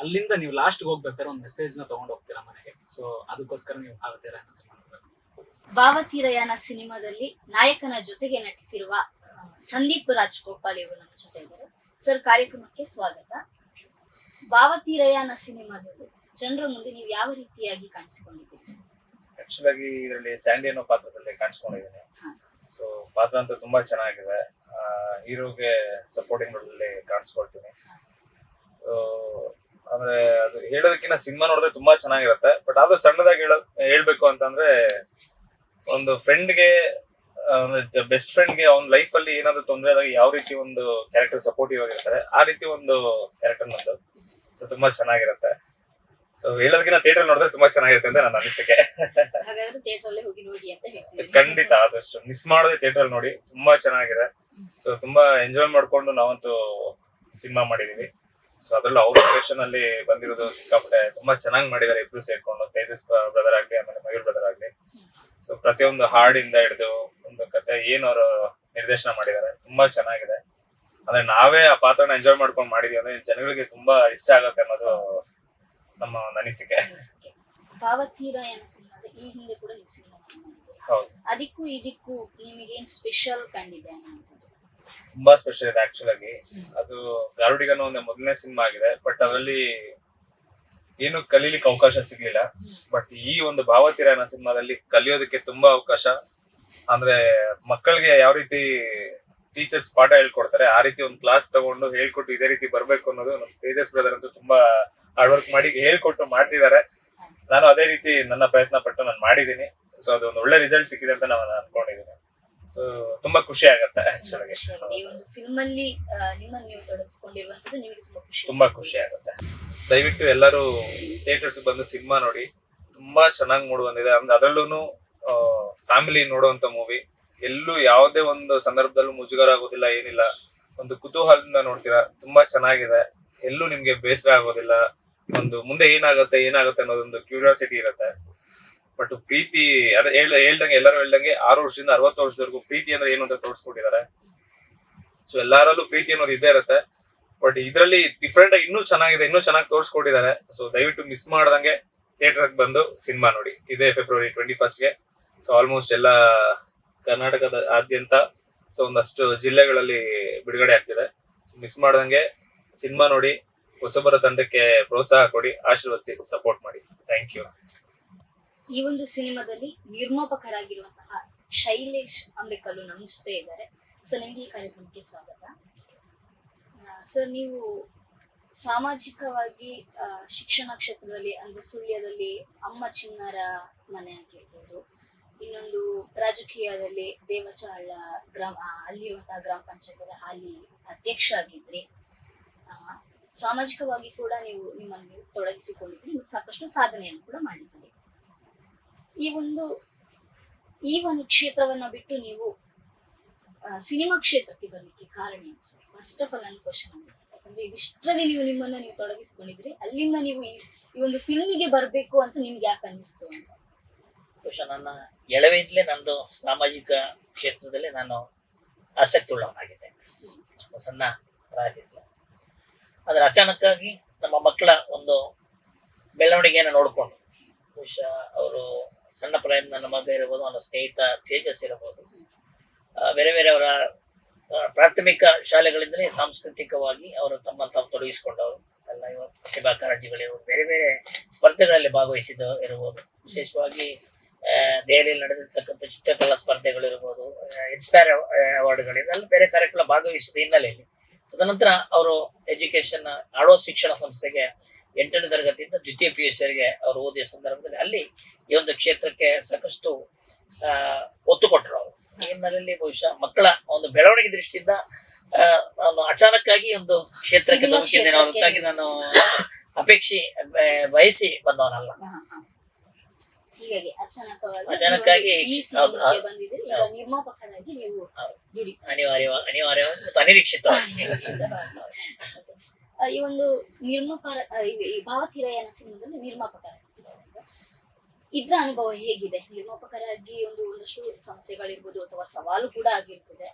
S3: ಅಲ್ಲಿಂದ ನೀವು ಲಾಸ್ಟ್ ಹೋಗ್ಬೇಕಾದ್ರೆ ಒಂದು ಮೆಸೇಜ್ ನ ತಗೊಂಡು ಹೋಗ್ತೀರಾ ಮನೆಗೆ. ಸೊ ಅದಕ್ಕೋಸ್ಕರ ನೀವು ಭಾವತೀರಯನ ಸಿನಿಮಾ ನೋಡ್ಬೇಕು.
S1: ಭಾವತೀರಯನ ಸಿನಿಮಾದಲ್ಲಿ ನಾಯಕನ ಜೊತೆಗೆ ನಟಿಸಿರುವ ಸಂದೀಪ್ ರಾಜ್ಗೋಪಾಲ್ ಇವರು ನಮ್ಮ ಜೊತೆ ಇದ್ದಾರೆ. ಸರ್, ಕಾರ್ಯಕ್ರಮಕ್ಕೆ ಸ್ವಾಗತ. ಭಾವತೀರಯನ ಸಿನಿಮಾದಲ್ಲಿ ಜನರ ಮುಂದೆ ನೀವು ಯಾವ ರೀತಿಯಾಗಿ ಕಾಣಿಸಿಕೊಂಡಿದ್ದೀರಿ ಸರ್?
S7: ಆಕ್ಚುಲ್ ಆಗಿ ಇದರಲ್ಲಿ ಸ್ಯಾಂಡಿ ಅನ್ನೋ ಪಾತ್ರದಲ್ಲಿ ಕಾಣಿಸ್ಕೊಂಡಿದ್ದೀನಿ. ಸೊ ಪಾತ್ರ ಅಂತೂ ತುಂಬಾ ಚೆನ್ನಾಗಿದೆ. ಹೀರೋಗೆ ಸಪೋರ್ಟಿಂಗ್ ರೋಲ್ ಅಲ್ಲಿ ಕಾಣಿಸ್ಕೊಳ್ತೀನಿ. ಅಂದ್ರೆ ಅದು ಹೇಳೋದಕ್ಕಿಂತ ಸಿನಿಮಾ ನೋಡಿದ್ರೆ ತುಂಬಾ ಚೆನ್ನಾಗಿರುತ್ತೆ. ಬಟ್ ಆದ್ರೂ ಸಣ್ಣದಾಗಿ ಹೇಳ್ಬೇಕು ಅಂತಂದ್ರೆ, ಒಂದು ಫ್ರೆಂಡ್ಗೆ, ಬೆಸ್ಟ್ ಫ್ರೆಂಡ್ಗೆ ಅವ್ನ ಲೈಫ್ ಅಲ್ಲಿ ಏನಾದ್ರು ತೊಂದರೆ ಆದಾಗ ಯಾವ ರೀತಿ ಒಂದು ಕ್ಯಾರೆಕ್ಟರ್ ಸಪೋರ್ಟಿವ್ ಆಗಿರ್ತಾರೆ, ಆ ರೀತಿ ಒಂದು ಕ್ಯಾರೆಕ್ಟರ್ ನಂದು. ಸೊ ತುಂಬಾ ಚೆನ್ನಾಗಿರುತ್ತೆ. ಸೊ ಹೇಳೋದಕ್ಕಿಂತ ಥಿಯೇಟರ್ ನೋಡಿದ್ರೆ ತುಂಬಾ ಚೆನ್ನಾಗಿರುತ್ತೆ ಅಂತ ನನ್ನ ಅನಿಸಿಕೆ.
S1: ಹಾಗಾದ್ರೆ ಥಿಯೇಟರ್ ಅಲ್ಲಿ ಹೋಗಿ ನೋಡಿ ಅಂತ ಹೇಳ್ತೀನಿ.
S7: ಖಂಡಿತ ಆದಷ್ಟು ಮಿಸ್ ಮಾಡದೆ ಥಿಯೇಟರ್ ನೋಡಿ, ತುಂಬಾ ಚೆನ್ನಾಗಿದೆ. ಸೊ ತುಂಬಾ ಎಂಜಾಯ್ ಮಾಡ್ಕೊಂಡು ನಾವಂತೂ ಸಿನಿಮಾ ಮಾಡಿದೀವಿ. ಸೊ ಅದ್ರಲ್ಲೂ ಅವ್ರ ಡೈರೆಕ್ಷನ್ ಅಲ್ಲಿ ಬಂದಿರೋದು ಸಿಕ್ಕಾಪಟ್ಟೆ ತುಂಬಾ ಚೆನ್ನಾಗಿ ಮಾಡಿದ್ದಾರೆ. ಇಬ್ರು ಸೇರ್ಕೊಂಡು, ತೇಜಸ್ ಬ್ರದರ್ ಆಗ್ಲಿ, ಆಮೇಲೆ ಮಯೂರ್ ಬ್ರದರ್ ಆಗ್ಲಿ. ಸೊ ಪ್ರತಿಯೊಂದು ಹಾಡಿಂದ ಹಿಡಿದು ಒಂದು ಕತೆ ಏನು ಅವರು ನಿರ್ದೇಶನ ಮಾಡಿದ್ದಾರೆ, ತುಂಬಾ ಚೆನ್ನಾಗಿದೆ. ಅಂದ್ರೆ ನಾವೇ ಆ ಪಾತ್ರನ ಎಂಜಾಯ್ ಮಾಡ್ಕೊಂಡು ಮಾಡಿದೀವಿ ಅಂದ್ರೆ ಜನಗಳಿಗೆ ತುಂಬಾ ಇಷ್ಟ ಆಗುತ್ತೆ ಅನ್ನೋದು ನಮ್ಮ ಅನಿಸಿಕೆ.
S1: ಭಾವತೀರಯನ ಸಿನಿಮಾದ ಈ ಹಿಂದೆ ಕೂಡ ನೀವು ಸಿನಿಮಾ ಮಾಡಿದ್ದೀರಿ.
S7: ಹೌದು,
S1: ಅದಕ್ಕೂ ಇದಕ್ಕೂ ನಿಮಗೇನು ಸ್ಪೆಷಲ್ ಕಂಡಿದೆ ಅನ್ನೋದು?
S7: ತುಂಬಾ ಸ್ಪೆಷಲ್ ಇದೆ. ಆಕ್ಚುಲ್ ಆಗಿ ಅದು ಗಾರುಡಿಗನ ಒಂದು ಮೊದಲನೇ ಸಿನಿಮಾ ಆಗಿದೆ. ಬಟ್ ಅದರಲ್ಲಿ ಏನು ಕಲೀಲಿಕ್ಕೆ ಅವಕಾಶ ಸಿಗ್ಲಿಲ್ಲ. ಬಟ್ ಈ ಒಂದು ಭಾವತೀರಯನ ಸಿನಿಮಾದಲ್ಲಿ ಕಲಿಯೋದಕ್ಕೆ ತುಂಬಾ ಅವಕಾಶ. ಅಂದ್ರೆ ಮಕ್ಕಳಿಗೆ ಯಾವ ರೀತಿ ಟೀಚರ್ಸ್ ಪಾಠ ಹೇಳ್ಕೊಡ್ತಾರೆ, ಆ ರೀತಿ ಒಂದು ಕ್ಲಾಸ್ ತಗೊಂಡು ಹೇಳ್ಕೊಟ್ಟು ಇದೇ ರೀತಿ ಬರ್ಬೇಕು ಅನ್ನೋದು ನಮ್ಮ ತೇಜಸ್ ಬ್ರದರ್ ಅಂತೂ ತುಂಬಾ ಹಾರ್ಡ್ ವರ್ಕ್ ಮಾಡಿ ಹೇಳ್ಕೊಟ್ಟು ಮಾಡ್ತಿದ್ದಾರೆ. ನಾನು ಅದೇ ರೀತಿ ನನ್ನ ಪ್ರಯತ್ನ ಪಟ್ಟು ನಾನು ಮಾಡಿದ್ದೀನಿ. ಸೊ ಅದು ಒಂದು ಒಳ್ಳೆ ರಿಸಲ್ಟ್ ಸಿಕ್ಕಿದೆ ಅಂತ ನಾನು ಅನ್ಕೊಂಡಿದ್ದೀನಿ. ಸೊ ತುಂಬಾ ಖುಷಿ ಆಗತ್ತೆ ಆಕ್ಚುಲಿ.
S1: ಈ ಒಂದು ಫಿಲ್ಮ್ ಅಲ್ಲಿ ನಿಮ್ಮನ್ನು ನೀವು ತೊಡಗಿಸಿಕೊಂಡಿರುವಂತದ್ದು ನಿಮಗೆ
S7: ತುಂಬಾ ಖುಷಿ ಆಗುತ್ತೆ. ದಯವಿಟ್ಟು ಎಲ್ಲರೂ ಥಿಯೇಟರ್ಸ್ ಬಂದು ಸಿನಿಮಾ ನೋಡಿ, ತುಂಬಾ ಚೆನ್ನಾಗಿ ಮೂಡ್ ಬಂದಿದೆ. ಅದ್ರಲ್ಲೂ ಫ್ಯಾಮಿಲಿ ನೋಡುವಂತ ಮೂವಿ. ಎಲ್ಲೂ ಯಾವುದೇ ಒಂದು ಸಂದರ್ಭದಲ್ಲೂ ಮುಜುಗರ ಆಗೋದಿಲ್ಲ, ಏನಿಲ್ಲ. ಒಂದು ಕುತೂಹಲದಿಂದ ನೋಡ್ತೀರಾ, ತುಂಬಾ ಚೆನ್ನಾಗಿದೆ. ಎಲ್ಲೂ ನಿಮ್ಗೆ ಬೇಸರ ಆಗೋದಿಲ್ಲ. ಒಂದು ಮುಂದೆ ಏನಾಗುತ್ತೆ ಅನ್ನೋದೊಂದು ಕ್ಯೂರಿಯಾಸಿಟಿ ಇರುತ್ತೆ. ಬಟ್ ಪ್ರೀತಿ ಹೇಳ್ದಂಗೆ ಎಲ್ಲರೂ ಹೇಳ್ದಂಗೆ 6 ವರ್ಷದಿಂದ 60 ವರ್ಷದವರೆಗೂ ಪ್ರೀತಿ ಅಂದ್ರೆ ಏನು ಅಂತ ತೋರಿಸ್ಕೊಟ್ಟಿದ್ದಾರೆ. ಸೊ ಎಲ್ಲಾರಲ್ಲೂ ಪ್ರೀತಿ ಅನ್ನೋದು ಇದ್ದೇ ಇರುತ್ತೆ. ಬಟ್ ಇದರಲ್ಲಿ ಡಿಫ್ರೆಂಟ್ ಆಗಿ ಇನ್ನೂ ಚೆನ್ನಾಗಿ ತೋರಿಸ್ಕೊಟ್ಟಿದ್ದಾರೆ. ಸೊ ದಯವಿಟ್ಟು ಮಿಸ್ ಮಾಡ್ದಂಗೆ ಥಿಯೇಟರ್ ಬಂದು ಸಿನಿಮಾ ನೋಡಿ. ಇದೇ ಫೆಬ್ರವರಿ 21ಗೆ. ಸೊ ಆಲ್ಮೋಸ್ಟ್ ಎಲ್ಲ ಕರ್ನಾಟಕದ ಆದ್ಯಂತ ಸೊ ಒಂದಷ್ಟು ಜಿಲ್ಲೆಗಳಲ್ಲಿ ಬಿಡುಗಡೆ ಆಗ್ತಿದೆ. ಮಿಸ್ ಮಾಡ್ದಂಗೆ ಸಿನಿಮಾ ನೋಡಿ, ಹೊಸಬರ ತಂಡಕ್ಕೆ ಪ್ರೋತ್ಸಾಹ ಕೊಡಿ, ಆಶೀರ್ವದಿಸಿ, ಸಪೋರ್ಟ್ ಮಾಡಿ. Thank you.
S1: ಈ ಒಂದು ಸಿನಿಮಾದಲ್ಲಿ ನಿರ್ಮಾಪಕರಾಗಿರುವಂತಹ ಶೈಲೇಶ್ ಅಂಬೇಕಲ್ಲು ನಮ್ಮ ಜೊತೆ ಇದ್ದಾರೆ. ಸರ್, ನಿಮ್ಗೆ ಈ ಕಾರ್ಯಕ್ರಮಕ್ಕೆ ಸ್ವಾಗತ. ಸರ್, ನೀವು ಸಾಮಾಜಿಕವಾಗಿ ಶಿಕ್ಷಣ ಕ್ಷೇತ್ರದಲ್ಲಿ ಅಂದ್ರೆ ಸುಳ್ಯದಲ್ಲಿ ಅಮ್ಮ ಚಿಣ್ಣರ ಮನೆ ಆಗಿರ್ಬೋದು, ಇನ್ನೊಂದು ರಾಜಕೀಯದಲ್ಲಿ ದೇವಚಹಳ್ಳ ಅಲ್ಲಿರುವಂತಹ ಗ್ರಾಮ ಪಂಚಾಯತ್ ಹಾಲಿ ಅಧ್ಯಕ್ಷ ಆಗಿದ್ರಿ. ಸಾಮಾಜಿಕವಾಗಿ ಕೂಡ ನೀವು ನಿಮ್ಮನ್ನು ತೊಡಗಿಸಿಕೊಂಡಿದ್ರಿ, ಸಾಕಷ್ಟು ಸಾಧನೆಯನ್ನು ಕೂಡ ಮಾಡಿದ್ದೀರಿ. ಈ ಒಂದು ಕ್ಷೇತ್ರವನ್ನ ಬಿಟ್ಟು ನೀವು ಸಿನಿಮಾ ಕ್ಷೇತ್ರಕ್ಕೆ ಬರ್ಲಿಕ್ಕೆ ಕಾರಣ ಏನು ಸರ್? ಫಸ್ಟ್ ಆಫ್ ಆಲ್ ನನ್ನ ಕ್ವಶನ್. ಯಾಕಂದ್ರೆ ಇದಿಷ್ಟರಲ್ಲಿ ನೀವು ತೊಡಗಿಸಿಕೊಂಡಿದ್ರಿ, ಅಲ್ಲಿಂದ ನೀವು ಈ ಒಂದು ಫಿಲ್ಮಿಗೆ ಬರ್ಬೇಕು ಅಂತ ನಿಮ್ಗೆ ಯಾಕೆ ಅನ್ನಿಸ್ತು ಅಂತ?
S8: ಬಹುಶಃ ನನ್ನ ಎಳವೆಯಿಂದಲೇ ನಂದು ಸಾಮಾಜಿಕ ಕ್ಷೇತ್ರದಲ್ಲಿ ನಾನು ಆಸಕ್ತಿ ಉಳ್ಳವನಾಗಿದ್ದೆ, ಸಣ್ಣ ಪ್ರಾಯದಿಂದ. ಆದರೆ ಅಚಾನಕ್ಕಾಗಿ ನಮ್ಮ ಮಕ್ಕಳ ಒಂದು ಬೆಳವಣಿಗೆಯನ್ನು ನೋಡಿಕೊಂಡು, ಬಹುಶಃ ಅವರು ಸಣ್ಣ ಪ್ರಾಯದ ನನ್ನ ಮಗ ಇರ್ಬೋದು, ಅವನ ಸ್ನೇಹಿತ ತೇಜಸ್ ಇರಬಹುದು, ಬೇರೆ ಬೇರೆ ಅವರ ಪ್ರಾಥಮಿಕ ಶಾಲೆಗಳಿಂದಲೇ ಸಾಂಸ್ಕೃತಿಕವಾಗಿ ಅವರು ತಮ್ಮ ತಾವು ತೊಡಗಿಸಿಕೊಂಡವರು ಎಲ್ಲ. ಇವಾಗ ಪ್ರತಿಭಾ ಕಾರಂಜಿಗಳಿರ್ಬೋದು, ಬೇರೆ ಬೇರೆ ಸ್ಪರ್ಧೆಗಳಲ್ಲಿ ಭಾಗವಹಿಸಿದ ಇರ್ಬೋದು. ವಿಶೇಷವಾಗಿ ದೆಹಲಿಯಲ್ಲಿ ನಡೆದಿರ್ತಕ್ಕಂಥ ಚಿತ್ರಕಲಾ ಸ್ಪರ್ಧೆಗಳಿರ್ಬೋದು, ಇನ್ಸ್ಪೈರ್ ಅವಾರ್ಡ್ಗಳಿರಲ್ಲ, ಬೇರೆ ಕಾರ್ಯಕ್ರಮ ಭಾಗವಹಿಸಿದ ಹಿನ್ನೆಲೆಯಲ್ಲಿ ತದನಂತರ ಅವರು ಎಜುಕೇಶನ್ ಆಳೋ ಶಿಕ್ಷಣ ಸಂಸ್ಥೆಗೆ 8ನೇ ತರಗತಿಯಿಂದ ದ್ವಿತೀಯ PUC ವರೆಗೆ ಅವರು ಓದಿದ ಸಂದರ್ಭದಲ್ಲಿ ಅಲ್ಲಿ ಈ ಒಂದು ಕ್ಷೇತ್ರಕ್ಕೆ ಸಾಕಷ್ಟು ಒತ್ತು ಕೊಟ್ಟರು. ಅವರು ಈ ಹಿನ್ನೆಲೆಯಲ್ಲಿ ಬಹುಶಃ ಮಕ್ಕಳ ಒಂದು ಬೆಳವಣಿಗೆ ದೃಷ್ಟಿಯಿಂದ ನಾನು ಅಚಾನಕ್ಕಾಗಿ ಒಂದು ಕ್ಷೇತ್ರಕ್ಕೆ ಧುಮುಕಿದ್ದೇನೆ ಹೊರತಾಗಿ ನಾನು ಅಪೇಕ್ಷೆ ಬಯಸಿ ಬಂದವನಲ್ಲ.
S1: ಹೀಗಾಗಿ
S8: ಅಚಾನಕ್ಕಾಗಿ
S1: ಬಂದಿದ್ರೆ ಈಗ ನಿರ್ಮಾಪಕರಾಗಿ ನೀವು
S8: ಅನಿವಾರ್ಯ ಮತ್ತು ಅನಿರೀಕ್ಷಿತವಾಗಿ.
S1: ಈ ಒಂದು ಈ ಭಾವತಿರಯನ ಸಿನಿಮಾದಲ್ಲಿ ನಿರ್ಮಾಪಕರಾಗಿದ್ದೀರಿ ಸರ್. ಇದ್ರ ಅನುಭವ ಹೇಗಿದೆ? ನಿರ್ಮಾಪಕರಾಗಿ ಒಂದಷ್ಟು ಸಮಸ್ಯೆಗಳಿರ್ಬೋದು ಅಥವಾ ಸವಾಲು ಕೂಡ ಆಗಿರ್ತದೆ.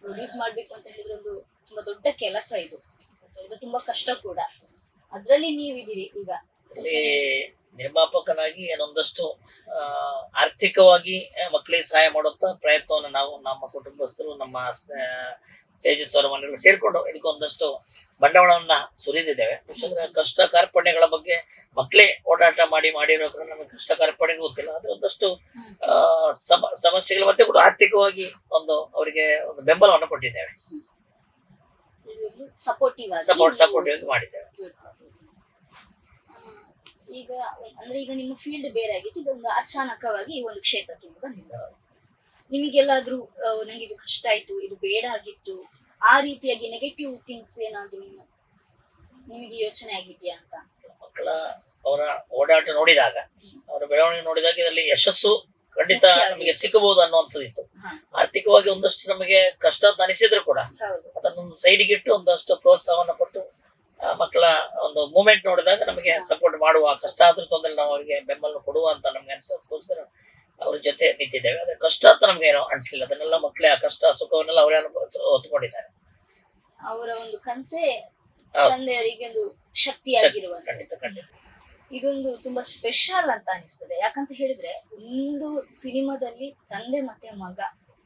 S1: ಪ್ರೊಡ್ಯೂಸ್ ಮಾಡ್ಬೇಕು ಅಂತ ಹೇಳಿದ್ರೆ ಒಂದು ತುಂಬಾ ದೊಡ್ಡ ಕೆಲಸ ಇದು ತುಂಬಾ ಕಷ್ಟ ಕೂಡ. ಅದ್ರಲ್ಲಿ ನೀವಿದ್ದೀರಿ ಈಗ.
S8: ನಿರ್ಮಾಪಕನಾಗಿ ಏನೊಂದಷ್ಟು ಆರ್ಥಿಕವಾಗಿ ಮಕ್ಕಳಿಗೆ ಸಹಾಯ ಮಾಡುವಂತ ಪ್ರಯತ್ನವನ್ನು ನಾವು ನಮ್ಮ ಕುಟುಂಬಸ್ಥರು, ನಮ್ಮ ತೇಜಸ್ ಅವರ ಮನೆಗಳು ಸೇರ್ಕೊಂಡು ಇದಕ್ಕೊಂದಷ್ಟು ಬಂಡವಾಳವನ್ನ ಸುರಿದಿದ್ದೇವೆ. ಕಷ್ಟ ಕಾರ್ಪಣ್ಯಗಳ ಬಗ್ಗೆ ಮಕ್ಕಳೇ ಓಡಾಟ ಮಾಡಿರೋ ನಮಗೆ ಕಷ್ಟ ಕಾರ್ಪಣ್ಯ ಗೊತ್ತಿಲ್ಲ. ಆದ್ರೆ ಒಂದಷ್ಟು ಸಮಸ್ಯೆಗಳ ಮಧ್ಯೆ ಕೂಡ ಆರ್ಥಿಕವಾಗಿ ಅವರಿಗೆ ಒಂದು ಬೆಂಬಲವನ್ನು ಕೊಟ್ಟಿದ್ದೇವೆ, ಸಪೋರ್ಟಿವ್ ಮಾಡಿದ್ದೇವೆ.
S1: ಈಗ ಈಗ ನಿಮ್ಮ ಫೀಲ್ಡ್ ಬೇರೆ ಆಗಿತ್ತು, ಇದೊಂದು ಅಚಾನಕವಾಗಿ ಈ ಒಂದು ಕ್ಷೇತ್ರಕ್ಕೆ ಬಂದಿದೆ. ನಿಮಗೆಲ್ಲಾದ್ರೂ ನಂಗೆ ಇದು ಕಷ್ಟ ಆಯ್ತು, ಇದು ಬೇಡ ಆಗಿತ್ತು, ಆ ರೀತಿಯಾಗಿ ನೆಗೆಟಿವ್ ಥಿಂಗ್ಸ್ ಏನಾದ್ರು ನಿಮಗೆ ಯೋಚನೆ ಆಗಿದ್ಯಾ ಅಂತ?
S8: ಮಕ್ಕಳ ಅವರ ಓಡಾಟ ನೋಡಿದಾಗ, ಅವರ ಬೆಳವಣಿಗೆ ನೋಡಿದಾಗ ಇದರಲ್ಲಿ ಯಶಸ್ಸು ಖಂಡಿತ ನಮಗೆ ಸಿಗಬಹುದು ಅನ್ನುವಂಥದ್ದಿತ್ತು. ಆರ್ಥಿಕವಾಗಿ ಒಂದಷ್ಟು ನಮಗೆ ಕಷ್ಟ ಅಂತ ಅನಿಸಿದ್ರು ಕೂಡ ಅದನ್ನೊಂದು ಸೈಡ್ಗೆ ಇಟ್ಟು ಒಂದಷ್ಟು ಪ್ರೋತ್ಸಾಹವನ್ನು ಕೊಟ್ಟು ಮಕ್ಕಳ ಒಂದು ಮೂಮೆಂಟ್ ನೋಡಿದಾಗ ನಮಗೆ ಸಪೋರ್ಟ್ ಮಾಡುವ, ಕಷ್ಟ ಆದ್ರೂ ತೊಂದರೆ ನಾವು ಅವರಿಗೆ ಬೆಂಬಲ ಕೊಡುವ ಅಂತ ನಮ್ಗೆ ಅನ್ಸೋದಕ್ಕೋಸ್ಕರ ಅವ್ರ ಜೊತೆ ನಿಂತಿದ್ದೇವೆ. ಅದ್ರ ಕಷ್ಟ ಅಂತ ನಮ್ಗೆ ಏನೋ ಅನ್ಸಲಿಲ್ಲ. ಅದನ್ನೆಲ್ಲ ಮಕ್ಕಳೇ ಆ ಕಷ್ಟ ಸುಖವನ್ನೆಲ್ಲ ಅವರೇ ಹೊತ್ಕೊಂಡಿದ್ದಾರೆ.
S1: ಅವರ ಒಂದು ಕನಸೇ ತಂದೆಯವರಿಗೆ ಒಂದು ಶಕ್ತಿಯಾಗಿರುವ. ಇದೊಂದು ತುಂಬಾ ಸ್ಪೆಷಲ್ ಅಂತ ಅನಿಸ್ತದೆ. ಯಾಕಂತ ಹೇಳಿದ್ರೆ ಒಂದು ಸಿನಿಮಾದಲ್ಲಿ ತಂದೆ ಮತ್ತೆ ಮಗ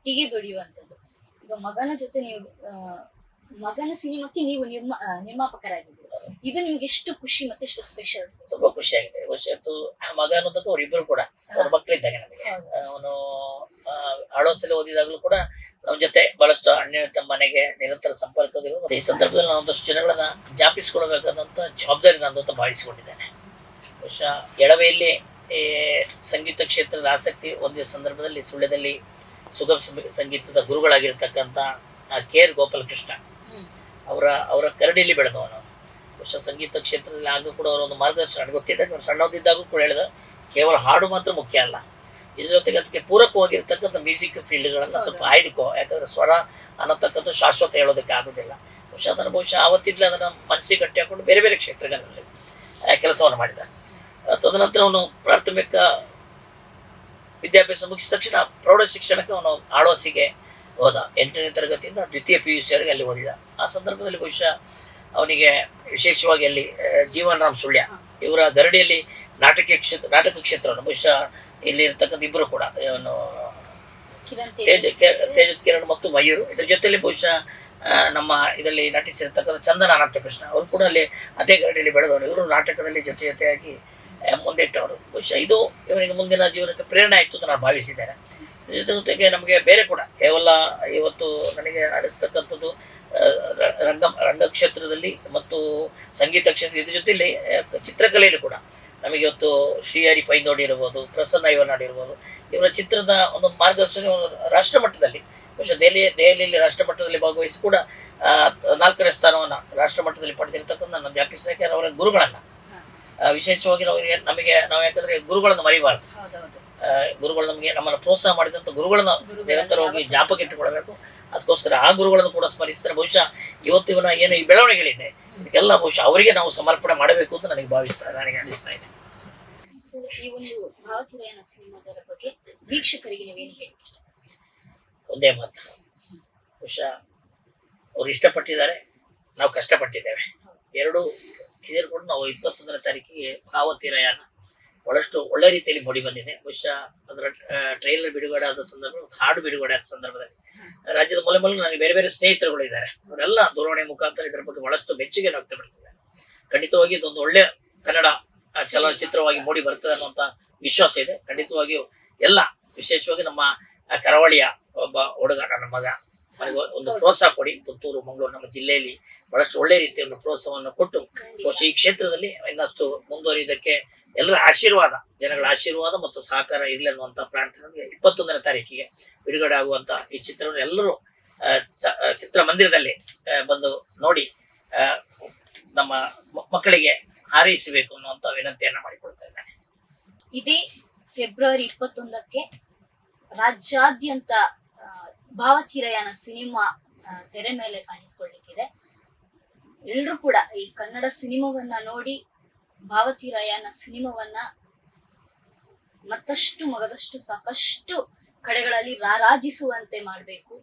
S1: ಹೀಗೆ ದುಡಿಯುವಂಥದ್ದು. ಈಗ ಮಗನ ಜೊತೆ ನೀವು ಮಗನ ಸಿನಿಮಾಕ್ಕೆ ನೀವು ನಿರ್ಮಾಪಕರಾಗಿದ್ದೀರಿ. ಇದು ನಿಮ್ಗೆ ಎಷ್ಟು ಖುಷಿ ಮತ್ತೆ ಎಷ್ಟು ಸ್ಪೆಷಲ್?
S8: ತುಂಬಾ ಖುಷಿ ಆಗಿದೆ. ಮಗ ಅನ್ನೋದಕ್ಕೆ ಅವ್ರಿಬ್ರು ಕೂಡ ಅವ್ರ ಮಕ್ಕಳಿದ್ದಾಗ ನಮಗೆ. ಅವನು ಆಳೋಸಲ್ಲಿ ಓದಿದಾಗ್ಲೂ ಕೂಡ ನಮ್ಮ ಜೊತೆ ಬಹಳಷ್ಟು ಅಣ್ಣ ಮನೆಗೆ ನಿರಂತರ ಸಂಪರ್ಕದಿರುವ. ಈ ಸಂದರ್ಭದಲ್ಲಿ ನಾನು ಒಂದಷ್ಟು ಜನಗಳನ್ನ ಜ್ಞಾಪಿಸಿಕೊಳ್ಬೇಕಾದಂತ ಜವಾಬ್ದಾರಿ ನಂದು ಅಂತ ಭಾವಿಸಿಕೊಂಡಿದ್ದೇನೆ. ಬಹುಶಃ ಎಳವೆಯಲ್ಲಿ ಸಂಗೀತ ಕ್ಷೇತ್ರದ ಆಸಕ್ತಿ ಹೊಂದಿದ ಸಂದರ್ಭದಲ್ಲಿ ಸುಳ್ಯದಲ್ಲಿ ಸುಗಮ ಸಂಗೀತದ ಗುರುಗಳಾಗಿರ್ತಕ್ಕಂಥ KR ಗೋಪಾಲಕೃಷ್ಣ ಅವರ ಕರಡಿಯಲ್ಲಿ ಬೆಳೆದವನು. ಬಹುಶಃ ಸಂಗೀತ ಕ್ಷೇತ್ರದಲ್ಲಿ ಆಗಲೂ ಕೂಡ ಅವರ ಒಂದು ಮಾರ್ಗದರ್ಶನ ಗೊತ್ತಿದ್ದಾಗ ಸಣ್ಣದಿದ್ದಾಗೂ ಕೂಡ ಹೇಳಿದ, ಕೇವಲ ಹಾಡು ಮಾತ್ರ ಮುಖ್ಯ ಅಲ್ಲ, ಇದ್ರ ಜೊತೆಗೆ ಅದಕ್ಕೆ ಪೂರಕವಾಗಿರ್ತಕ್ಕಂಥ ಮ್ಯೂಸಿಕ್ ಫೀಲ್ಡ್ಗಳನ್ನ ಸ್ವಲ್ಪ ಆಯ್ದುಕೋ, ಯಾಕಂದ್ರೆ ಸ್ವರ ಅನ್ನತಕ್ಕಂಥ ಶಾಶ್ವತ ಹೇಳೋದಕ್ಕೆ ಆಗೋದಿಲ್ಲ. ಬಹುಶಃ ಆವತ್ತಿದ್ಲೇ ಅದನ್ನ ಮನಸ್ಸಿಗೆ ಗಟ್ಟಿ ಹಾಕೊಂಡು ಬೇರೆ ಬೇರೆ ಕ್ಷೇತ್ರಗಳಲ್ಲಿ ಕೆಲಸವನ್ನು ಮಾಡಿದ. ತದನಂತರ ಅವನು ಪ್ರಾಥಮಿಕ ವಿದ್ಯಾಭ್ಯಾಸ ಮುಗಿಸಿದ ತಕ್ಷಣ ಪ್ರೌಢ ಶಿಕ್ಷಣಕ್ಕೆ ಅವನು ಆಳ್ವಾಸಿಗೆ ಹೋದ. 8ನೇ ತರಗತಿಯಿಂದ ದ್ವಿತೀಯ PUC ವರೆಗೆ ಅಲ್ಲಿ ಓದಿದ. ಆ ಸಂದರ್ಭದಲ್ಲಿ ಬಹುಶಃ ಅವನಿಗೆ ವಿಶೇಷವಾಗಿ ಅಲ್ಲಿ ಜೀವನ್ ರಾಮ್ ಸುಳ್ಯ ಇವರ ಗರಡಿಯಲ್ಲಿ ನಾಟಕ ಕ್ಷೇತ್ರವನ್ನು ಬಹುಶಃ ಇಲ್ಲಿ ಇರ್ತಕ್ಕಂಥ ಇಬ್ಬರು ಕೂಡ ಇವನು ತೇಜಸ್ ಕಿರಣ್ ಮತ್ತು ಮಯೂರು, ಇದ್ರ ಜೊತೆಲಿ ಬಹುಶಃ ನಮ್ಮ ಇದರಲ್ಲಿ ನಟಿಸಿರ್ತಕ್ಕಂಥ ಚಂದನ ಅನಂತಕೃಷ್ಣ ಅವರು ಕೂಡ ಅಲ್ಲಿ ಅದೇ ಗರಡಿಯಲ್ಲಿ ಬೆಳೆದವರು. ಇವರು ನಾಟಕದಲ್ಲಿ ಜೊತೆಯಾಗಿ ಮುಂದಿಟ್ಟವರು. ಬಹುಶಃ ಇದು ಇವನಿಗೆ ಮುಂದಿನ ಜೀವನಕ್ಕೆ ಪ್ರೇರಣೆ ಆಯಿತು ಅಂತ ನಾನು ಭಾವಿಸಿದ್ದೇನೆ. ಜೊತೆಗೆ ನಮಗೆ ಬೇರೆ ಕೂಡ ಕೇವಲ ಇವತ್ತು ನನಗೆ ಅನಿಸ್ತಕ್ಕಂಥದ್ದು ರಂಗಕ್ಷೇತ್ರದಲ್ಲಿ ಮತ್ತು ಸಂಗೀತ ಕ್ಷೇತ್ರ, ಇದ್ರ ಜೊತೆಯಲ್ಲಿ ಚಿತ್ರಕಲೆಯಲ್ಲಿ ಕೂಡ ನಮಗೆ ಇವತ್ತು ಶ್ರೀಹರಿ ಪೈಂದೋಡಿ ಇರ್ಬೋದು, ಪ್ರಸನ್ನ ಐವನಾಡ್ ಇರ್ಬೋದು, ಇವರ ಚಿತ್ರದ ಒಂದು ಮಾರ್ಗದರ್ಶನ ರಾಷ್ಟ್ರ ಮಟ್ಟದಲ್ಲಿ ಬಹುಶಃ ದೆಹಲಿಯಲ್ಲಿ ರಾಷ್ಟ್ರ ಮಟ್ಟದಲ್ಲಿ ಭಾಗವಹಿಸಿ ಕೂಡ 4ನೇ ಸ್ಥಾನವನ್ನು ರಾಷ್ಟ್ರ ಮಟ್ಟದಲ್ಲಿ ಪಡೆದಿರ್ತಕ್ಕಂಥ ನನ್ನ ಜ್ಞಾಪಿಸಕ್ಕೆ ಅವರ ಗುರುಗಳನ್ನ ವಿಶೇಷವಾಗಿ ನಾವು ಯಾಕಂದ್ರೆ ಗುರುಗಳನ್ನು ಮರಿಬಾರ್ದು. ಗುರುಗಳು ನಮ್ಮನ್ನು ಪ್ರೋತ್ಸಾಹ ಮಾಡಿದಂಥ ಗುರುಗಳನ್ನ ನಿರಂತರವಾಗಿ ಜ್ಞಾಪಕ ಇಟ್ಟುಕೊಳ್ಬೇಕು. ಅದಕ್ಕೋಸ್ಕರ ಆ ಗುರುಗಳನ್ನು ಕೂಡ ಸ್ಮರಿಸ್ತಾರೆ. ಬಹುಶಃ ಇವತ್ತು ಇವನ ಏನು ಈ ಬೆಳವಣಿಗೆಗಳಿದೆ ಇದಕ್ಕೆಲ್ಲ ಬಹುಶಃ ಅವರಿಗೆ ನಾವು ಸಮರ್ಪಣೆ ಮಾಡಬೇಕು ಅಂತ ನನಗೆ ಅನಿಸ್ತಾ ಇದೆ.
S1: ಈ ಒಂದು ಭಾವತಿರಾಯನ ಸಿನಿಮಾದ ಬಗ್ಗೆ ವೀಕ್ಷಕರಿಗೆ ನೀವೇನು ಹೇಳಕ್ಕೆ ಇಷ್ಟ?
S8: ಒಂದೇ ಮಾತು, ಬಹುಶಃ ಅವ್ರು ಇಷ್ಟಪಟ್ಟಿದ್ದಾರೆ, ನಾವು ಕಷ್ಟಪಟ್ಟಿದ್ದೇವೆ. ಎರಡು ಸೇರಿಕೊಂಡು ನಾವು 21ನೇ ತಾರೀಕಿಗೆ ಭಾವತಿರಾಯನ ಬಹಳಷ್ಟು ಒಳ್ಳೆ ರೀತಿಯಲ್ಲಿ ಮೂಡಿ ಬಂದಿದೆ. ಬಹುಶಃ ಅದರ ಟ್ರೈಲರ್ ಬಿಡುಗಡೆ ಆದ ಸಂದರ್ಭ, ಹಾಡು ಬಿಡುಗಡೆ ಆದ ಸಂದರ್ಭದಲ್ಲಿ ರಾಜ್ಯದ ಮೂಲೆ ನನಗೆ ಬೇರೆ ಬೇರೆ ಸ್ನೇಹಿತರುಗಳು ಇದ್ದಾರೆ, ಅವರೆಲ್ಲ ದೂರವಾಣಿ ಮುಖಾಂತರ ಇದರ ಬಗ್ಗೆ ಬಹಳಷ್ಟು ಮೆಚ್ಚುಗೆಯನ್ನು ವ್ಯಕ್ತಪಡಿಸಿದ್ದಾರೆ. ಖಂಡಿತವಾಗಿ ಇದೊಂದು ಒಳ್ಳೆ ಕನ್ನಡ ಚಲನಚಿತ್ರವಾಗಿ ಮೂಡಿ ಬರ್ತದೆ ಅನ್ನುವಂಥ ವಿಶ್ವಾಸ ಇದೆ. ಖಂಡಿತವಾಗಿಯೂ ಎಲ್ಲ ವಿಶೇಷವಾಗಿ ನಮ್ಮ ಕರಾವಳಿಯ ಒಬ್ಬ ಹುಡುಗ, ನನ್ನ ಮಗ, ನನಗೆ ಒಂದು ಪ್ರೋತ್ಸಾಹ ಕೊಡಿ. ಪುತ್ತೂರು, ಮಂಗಳೂರು ನಮ್ಮ ಜಿಲ್ಲೆಯಲ್ಲಿ ಬಹಳಷ್ಟು ಒಳ್ಳೆ ರೀತಿಯ ಒಂದು ಪ್ರೋತ್ಸಾಹವನ್ನು ಕೊಟ್ಟು ಬಹುಶಃ ಈ ಕ್ಷೇತ್ರದಲ್ಲಿ ಇನ್ನಷ್ಟು ಮುಂದುವರಿಯುವುದಕ್ಕೆ ಎಲ್ಲರ ಆಶೀರ್ವಾದ, ಜನಗಳ ಆಶೀರ್ವಾದ ಮತ್ತು ಸಹಕಾರ ಇರಲಿ ಅನ್ನುವಂಥ ಪ್ರಾರ್ಥನೆ. 21ನೇ ತಾರೀಕಿಗೆ ಬಿಡುಗಡೆ ಆಗುವಂತ ಈ ಚಿತ್ರವನ್ನು ಎಲ್ಲರೂ ಚಿತ್ರಮಂದಿರದಲ್ಲಿ ಬಂದು ನೋಡಿ ನಮ್ಮ ಮಕ್ಕಳಿಗೆ ಹಾರೈಸಬೇಕು ಅನ್ನುವಂತ ವಿನಂತಿಯನ್ನ ಮಾಡಿಕೊಳ್ತಾ ಇದ್ದೇನೆ.
S1: ಇದೇ ಫೆಬ್ರವರಿ 21ಕ್ಕೆ ರಾಜ್ಯಾದ್ಯಂತ ಭಾವತಿರಾಯನ ಸಿನಿಮಾ ತೆರೆ ಮೇಲೆ ಕಾಣಿಸ್ಕೊಳ್ಳಿಕ್ಕಿದೆ. ಎಲ್ರೂ ಕೂಡ ಈ ಕನ್ನಡ ಸಿನಿಮಾವನ್ನ ನೋಡಿ ಭಾವತಿರಾಯನ ಸಿನಿಮಾವನ್ನ ಮತ್ತಷ್ಟು ಮಗದಷ್ಟು ಸಾಕಷ್ಟು ಕಡೆಗಳಲ್ಲಿ ರಾರಾಜಿಸುವಂತೆ ಮಾಡಬೇಕು.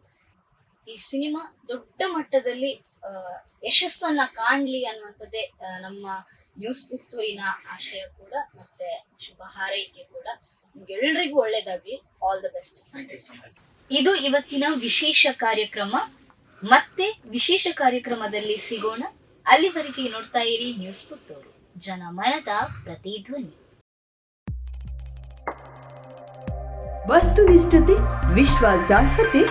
S1: ಈ ಸಿನಿಮಾ ದೊಡ್ಡ ಮಟ್ಟದಲ್ಲಿ ಯಶಸ್ಸನ್ನ ಕಾಣ್ಲಿ ಅನ್ನುವಂಥದ್ದೇ ನಮ್ಮ ನ್ಯೂಸ್ ಪುತ್ತೂರಿನ ಆಶಯ ಕೂಡ, ಮತ್ತೆ ಶುಭ ಹಾರೈಕೆ ಕೂಡ. ನಿಮ್ಗೆಲ್ರಿಗೂ ಒಳ್ಳೇದಾಗ್ಲಿ. All the best. ಇದು ಇವತ್ತಿನ ವಿಶೇಷ ಕಾರ್ಯಕ್ರಮ. ಮತ್ತೆ ವಿಶೇಷ ಕಾರ್ಯಕ್ರಮದಲ್ಲಿ ಸಿಗೋಣ. ಅಲ್ಲಿವರೆಗೆ ನೋಡ್ತಾ ಇರಿ ನ್ಯೂಸ್ ಪುತ್ತೂರು, ಜನಮನದ ಪ್ರತಿಧ್ವನಿ.
S9: ವಸ್ತುನಿಷ್ಠತೆ, ವಿಶ್ವಾಸಾರ್ಹತೆ,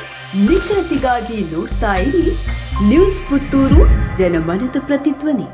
S9: ನಿಖರತೆಗಾಗಿ ನೋಡ್ತಾ ಇರಿ ನ್ಯೂಸ್ ಪುತ್ತೂರು, ಜನಮನದ ಪ್ರತಿಧ್ವನಿ.